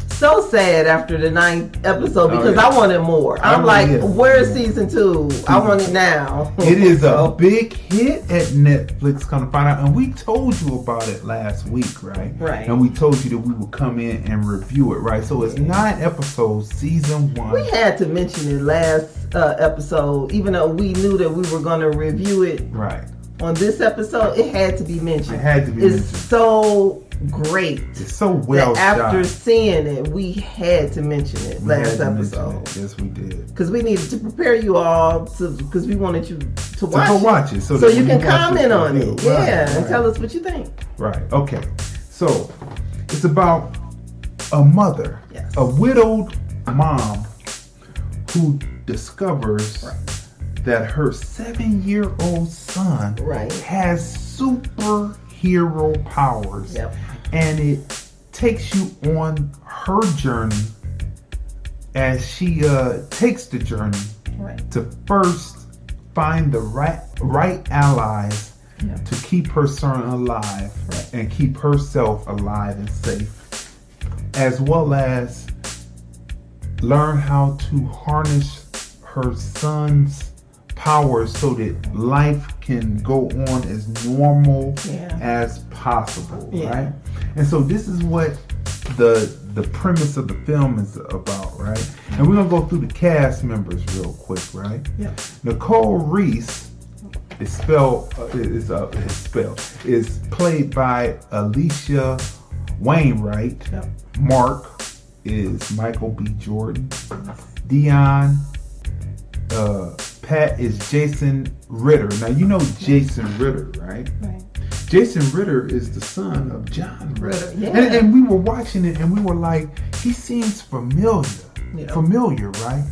So sad after the 9th episode because I wanted more. I'm like, where's season 2? I want it now. It is a big hit at Netflix, come to find out. And we told you about it last week, right? And we told you that we would come in and review it, right? So it's 9 episodes, season 1. We had to mention it last episode, even though we knew that we were going to review it on this episode. It had to be mentioned. It's so great. It's so well shot. After seeing it, we had to mention it last episode. Yes, we did. Because we needed to prepare you all because we wanted you to watch go watch it. So you can comment on it. And tell us what you think. Right. Okay. So it's about a mother, a widowed mom who discovers that her 7-year-old son has superhero powers. And it takes you on her journey as she takes the journey to first find the right allies to keep her son alive and keep herself alive and safe, as well as learn how to harness her son's powers so that life can go on as normal as possible, right? And so this is what the premise of the film is about, right? And we're gonna go through the cast members real quick, right? Nicole Reese is played by Alicia Wainwright. Mark is Michael B. Jordan. Dion, Pat is Jason Ritter. Now you know Jason Ritter, right? Jason Ritter is the son of John Ritter. And we were watching it and we were like, he seems familiar, right?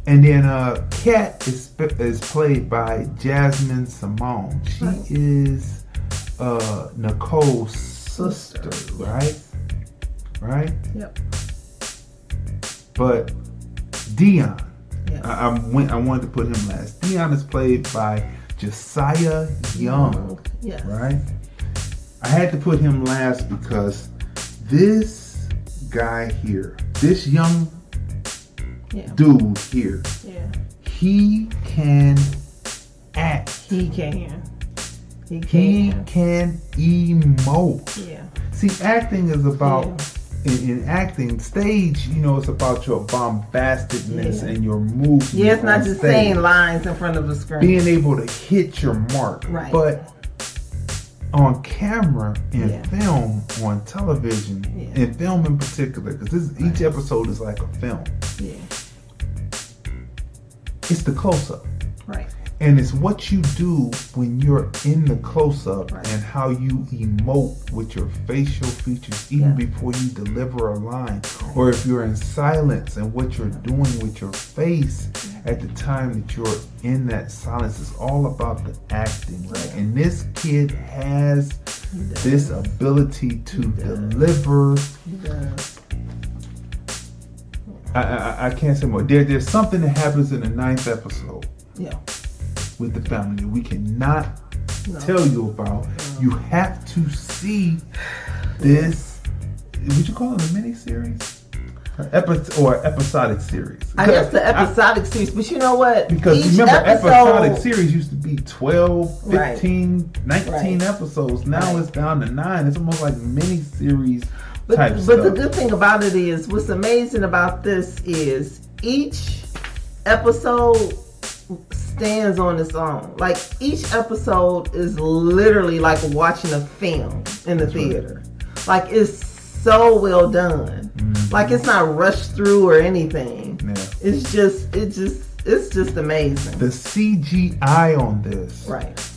And then Kat is played by Jasmine Simone. She is Nicole's sister, right? But Dion, I wanted to put him last. Dion is played by Josiah Young, right? I had to put him last because this guy here, this young dude here, he can act. He can emote. See, acting is about in acting stage, it's about your bombasticness and your movement. It's not just saying lines in front of the screen. Being able to hit your mark. But on camera, in film, on television, in film in particular, because each episode is like a film. It's the close-up. And it's what you do when you're in the close-up and how you emote with your facial features even before you deliver a line. Or if you're in silence and what you're doing with your face at the time that you're in that silence. It's all about the acting, right? And this kid has this ability to deliver. I can't say more. There's something that happens in the 9th episode. Yeah. With the family we cannot tell you about. You have to see this. Would you call it a mini-series? Or episodic series? I guess the episodic series, but you know what? Because remember, episodic series used to be 12, 15, 19 episodes. Now it's down to 9. It's almost like mini-series type stuff. But the good thing about it is, what's amazing about this is each episode stands on its own. Like each episode is literally like watching a film in the theater. Like it's so well done. Like it's not rushed through or anything. It's just amazing. The CGI on this,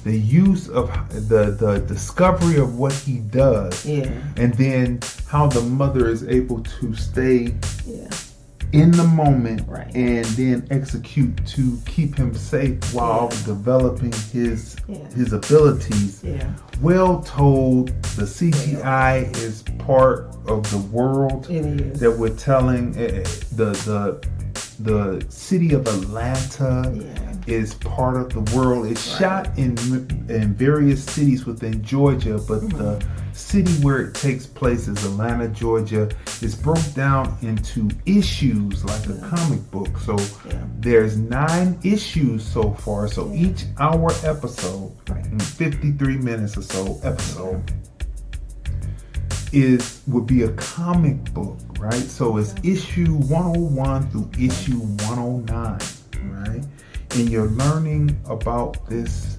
the use of the discovery of what he does, and then how the mother is able to stay in the moment and then execute to keep him safe while developing his abilities. Well told. The CGI is part of the world that we're telling. The city of Atlanta is part of the world. It's shot in various cities within Georgia, but the city where it takes place is Atlanta, Georgia. It's broke down into issues like a comic book. So there's 9 issues so far. So each hour episode, 53 minutes or so episode, would be a comic book, right? So it's issue 101 through issue 109, right? And you're learning about this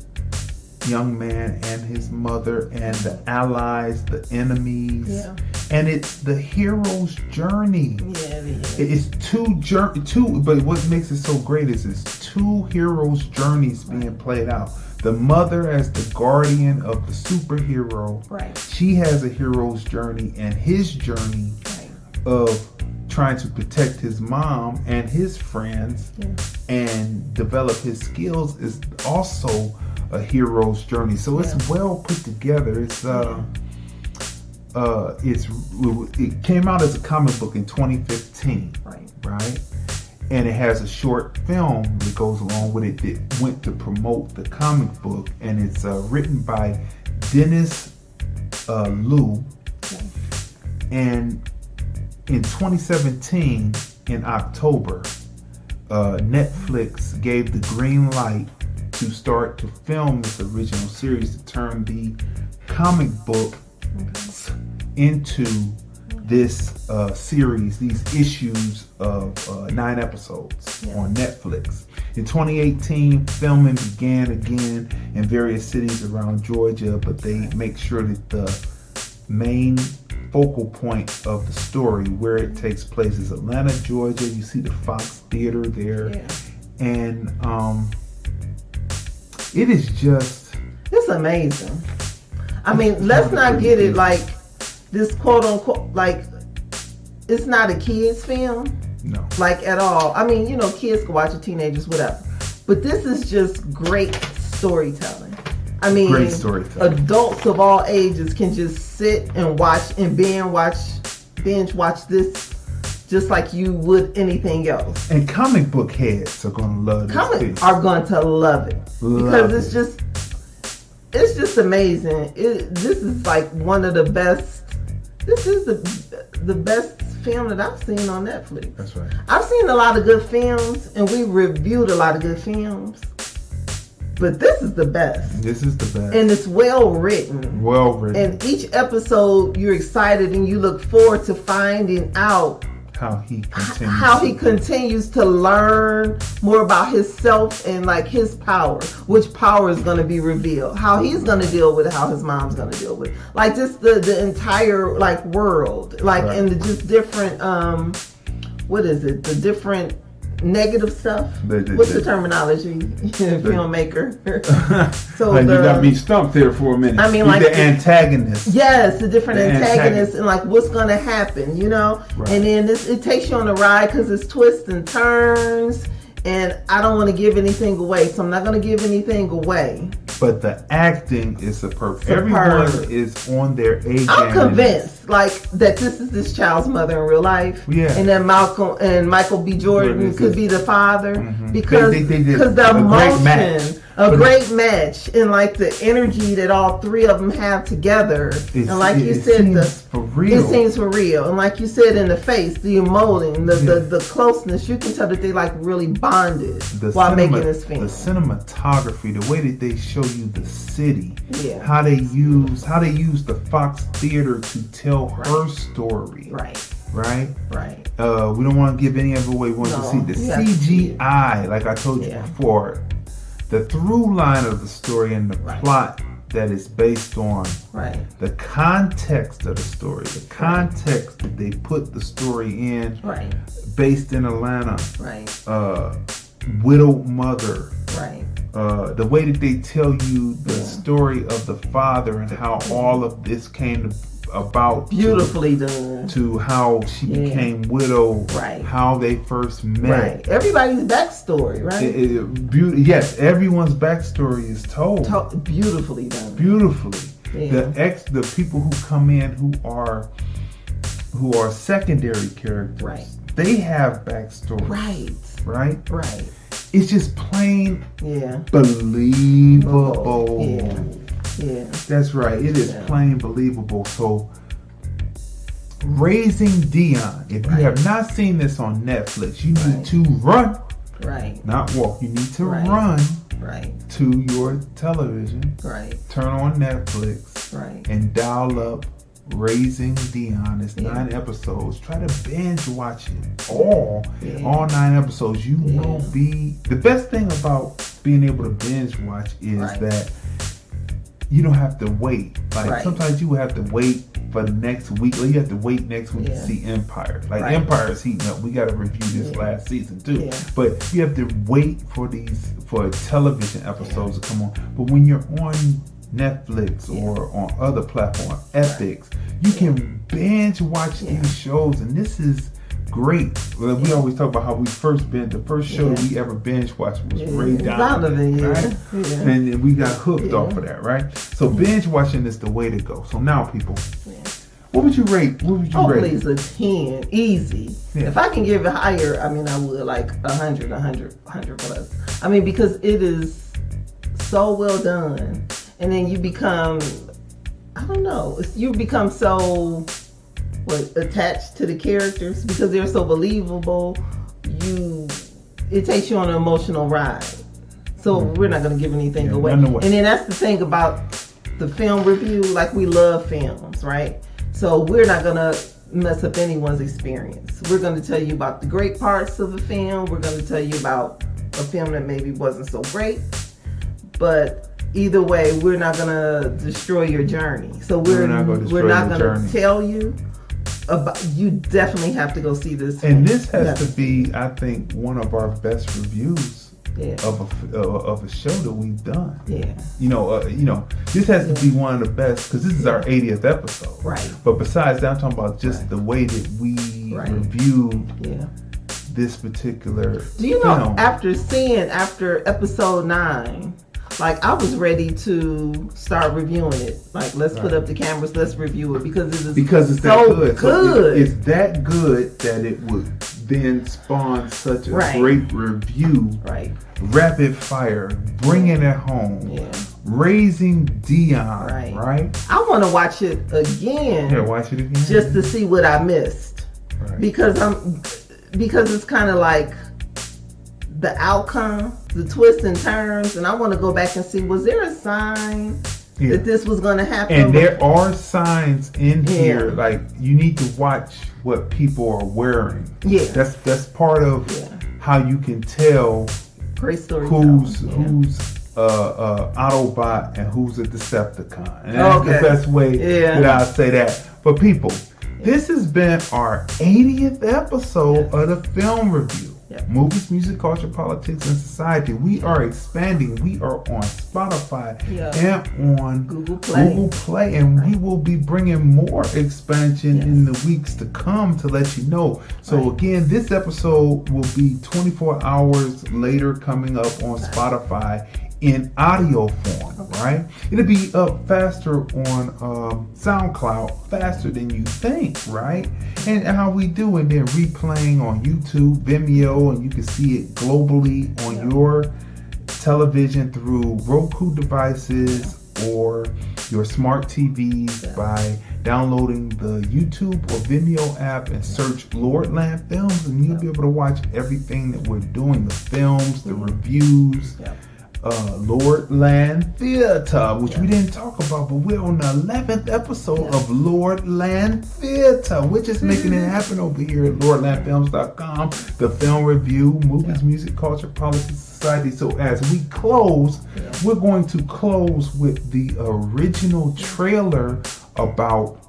young man and his mother and the allies, the enemies, and it's the hero's journey. It's two, but what makes it so great is it's 2 heroes' journeys being played out. The mother as the guardian of the superhero, she has a hero's journey, and his journey of trying to protect his mom and his friends and develop his skills is also a hero's journey. So it's well put together. It came out as a comic book in 2015, right? And it has a short film that goes along with it that went to promote the comic book, and it's written by Dennis Liu. And in 2017, in October, Netflix gave the green light to start to film this original series to turn the comic book into this series, these issues of 9 episodes on Netflix. In 2018, filming began again in various cities around Georgia, but they make sure that the main focal point of the story, where it takes place, is Atlanta, Georgia. You see the Fox Theater there. And it is just... It's amazing. I mean, let's not get it like this quote unquote, like it's not a kid's film. No. Like at all. I mean, you know, kids can watch it, teenagers, whatever. But this is just great storytelling. I mean, great storytelling. Adults of all ages can just sit and watch and binge watch this just like you would anything else. And comic book heads are going to love this. Comics are going to love it. Because it's just amazing. This is like one of the best. This is the best film that I've seen on Netflix. That's right. I've seen a lot of good films, and we reviewed a lot of good films. But this is the best. This is the best. And it's well written. Well written. And each episode, you're excited and you look forward to finding out how he continues to learn more about himself and like his power, which power is going to be revealed, how he's going to deal with it, how his mom's going to deal with it, like just the entire like world, like and the just different the different negative stuff. What's the terminology? Filmmaker. So you got me stumped there for a minute. I mean, like the antagonist. Yes, the different antagonists and like what's gonna happen, you know. Right. And then it takes you on a ride because it's twists and turns. And I don't want to give anything away, so I'm not going to give anything away. But the acting is superb. Everyone is on their A game. I'm convinced, like, that this is this child's mother in real life. Yeah. And that Michael B. Jordan could be the father. Mm-hmm. Because the emotion, a great match, and like the energy that all three of them have together. And like you said, it seems for real. And like you said, in the face, the emoting, the closeness, you can tell that they like really bonded while making this film. The cinematography, the way that they show you the city, how they use the Fox Theater to tell her story. Right. We don't want to give any of it away. We want to see the CGI, like I told you before, the through line of the story and the plot that is based on the context of the story, the context that they put the story in, based in Atlanta, widowed mother, the way that they tell you the story of the father and how all of this came about, beautifully done, to how she became widowed, how they first met, everybody's backstory, yes, everyone's backstory is told beautifully done, the people who come in who are secondary characters, they have backstory, right. It's just plain believable. That's right. It is plain believable. So, Raising Dion. If you have not seen this on Netflix, you need to run. Not walk. You need to run to your television. Turn on Netflix. And dial up Raising Dion. It's 9 episodes. Try to binge watch it all 9 episodes. You will be. The best thing about being able to binge watch is that you don't have to wait. Like sometimes you will have to wait for the next week, or you have to wait next week to see Empire. Like Empire is heating up. We got to review this last season too. But you have to wait for television episodes to come on. But when you're on Netflix or on other platforms, Epics, you can binge watch these shows, and this is great. Well, we always talk about how the first show that we ever binge watched was Ray Donovan, right? And we got hooked off of that, right? So binge watching is the way to go. So now, people, what would you rate? Please, a 10, easy. If I can give it higher, I mean, I would, like 100 plus. I mean, because it is so well done, and then you become, I don't know, you become so attached to the characters because they're so believable. It takes you on an emotional ride. So we're not going to give anything away. And then that's the thing about the film review. Like, we love films, right? So we're not going to mess up anyone's experience. We're going to tell you about the great parts of a film. We're going to tell you about a film that maybe wasn't so great. But either way, we're not going to destroy your journey. So we're not going to tell you. You definitely have to go see this. And this has to be, I think, one of our best reviews of a show that we've done. This has to be one of the best because this is our 80th episode. But besides that, I'm talking about just the way that we reviewed this particular Do you know, after episode 9, like, I was ready to start reviewing it. Like, let's put up the cameras, let's review it because it's that good. So it's that good that it would then spawn such a great review. Rapid fire, bringing it home, Raising Dion. Right. I want to watch it again. Yeah, watch it again. Just to see what I missed. Because it's kind of like the outcome, the twists and turns, and I want to go back and see, was there a sign that this was going to happen? And there are signs in here, like you need to watch what people are wearing. That's part of how you can tell who's Autobot and who's a Decepticon. And that's the best way that I'll say that. But people, this has been our 80th episode of the film review. Movies, Music, Culture, Politics, and Society. We are expanding. We are on Spotify and on Google Play, and we will be bringing more expansion in the weeks to come to let you know. So again, this episode will be 24 hours later coming up on Spotify in audio form, right? It'll be up faster on SoundCloud, faster than you think, right? And how we do, and then replaying on YouTube, Vimeo, and you can see it globally on your television through Roku devices or your smart TVs by downloading the YouTube or Vimeo app and search Lordland Films, and you'll be able to watch everything that we're doing, the films, the reviews, Lordland Theater, which we didn't talk about, but we're on the 11th episode of Lordland Theater. We're just making it happen over here at LordlandFilms.com. The film review, movies, music, culture, politics, society. So as we close, we're going to close with the original trailer about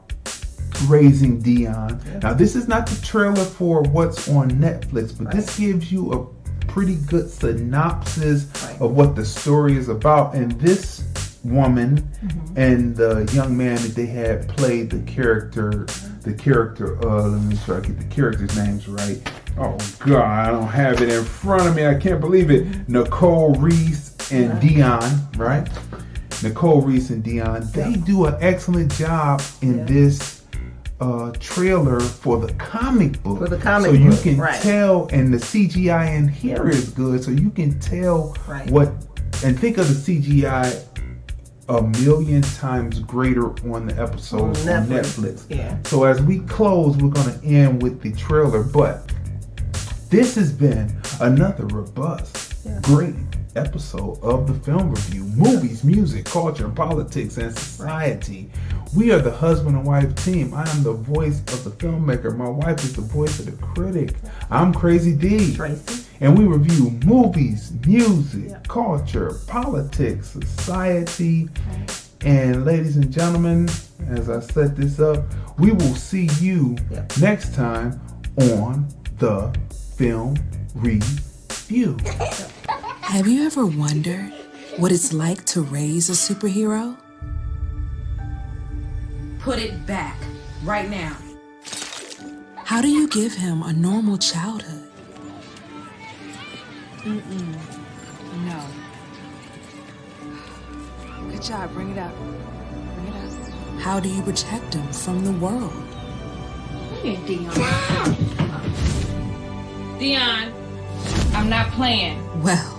Raising Dion. Now, this is not the trailer for what's on Netflix, but this gives you a pretty good synopsis of what the story is about. And this woman and the young man that they had played the character, let me try to get the characters' names right. Oh God, I don't have it in front of me. I can't believe it. Nicole Reese and Dion, right? Nicole Reese and Dion. They do an excellent job in this trailer for the comic book. So you can tell, and the CGI in here is good, so you can tell what, and think of the CGI a million times greater on the episodes on Netflix. So as we close, we're going to end with the trailer, but this has been another robust, great episode of the film review, movies, music, culture, politics, and society. We are the husband and wife team. I am the voice of the filmmaker. My wife is the voice of the critic. I'm Crazy D. Tracy. And we review movies, music, culture, politics, society. And ladies and gentlemen, as I set this up, we will see you next time on the film review. Have you ever wondered what it's like to raise a superhero? Put it back, right now. How do you give him a normal childhood? No. Good job, bring it up. Bring it up. How do you protect him from the world? Here, Dion. Dion, I'm not playing. Well,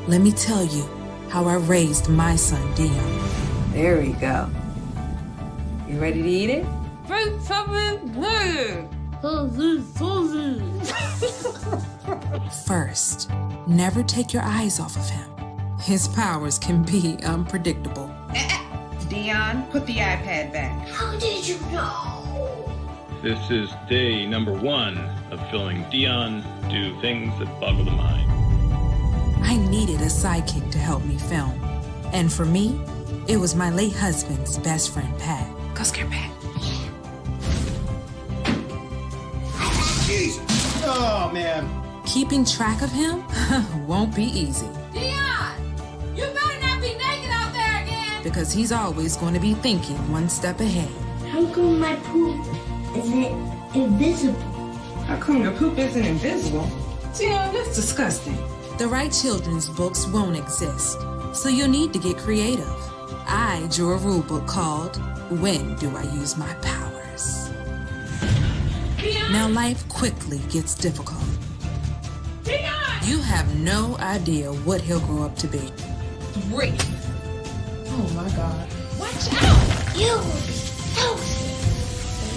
let me tell you how I raised my son, Dion. There we go. You ready to eat it? Fruit, something, First, never take your eyes off of him. His powers can be unpredictable. Dion, put the iPad back. How did you know? This is day number 1 of filming Dion do things that boggle the mind. I needed a sidekick to help me film. And for me, it was my late husband's best friend, Pat. Go scare Pat. Jesus. Oh, man. Keeping track of him won't be easy. Dion, you better not be naked out there again. Because he's always going to be thinking one step ahead. How come my poop isn't invisible? How come your poop isn't invisible? Dion, that's disgusting. The right children's books won't exist, so you'll need to get creative. I drew a rule book called When Do I Use My Powers? Now life quickly gets difficult. You have no idea what he'll grow up to be. 3. Oh my God. Watch out! You will be toasted.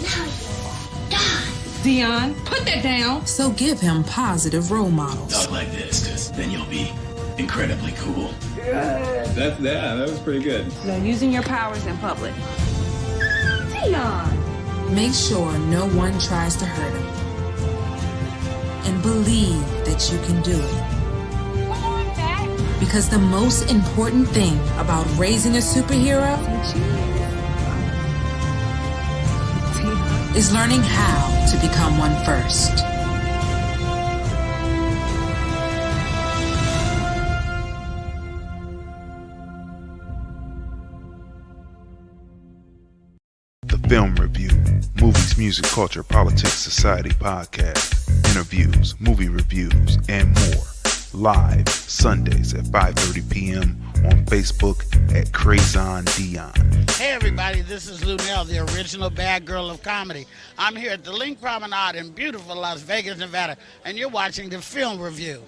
Now you will die. Dion, put that down. So give him positive role models. Talk like this, because then you'll be incredibly cool. That was pretty good. No using your powers in public. Dion. Make sure no one tries to hurt him. And believe that you can do it. Come on, Pat. Because the most important thing about raising a superhero is learning how to become one first. Film Review, Movies, Music, Culture, Politics, Society podcast, interviews, movie reviews, and more. Live Sundays at 5:30 p.m. on Facebook at Crazon Dion. Hey everybody, this is Lunell, the original bad girl of comedy. I'm here at the Link Promenade in beautiful Las Vegas, Nevada, and you're watching the Film Review.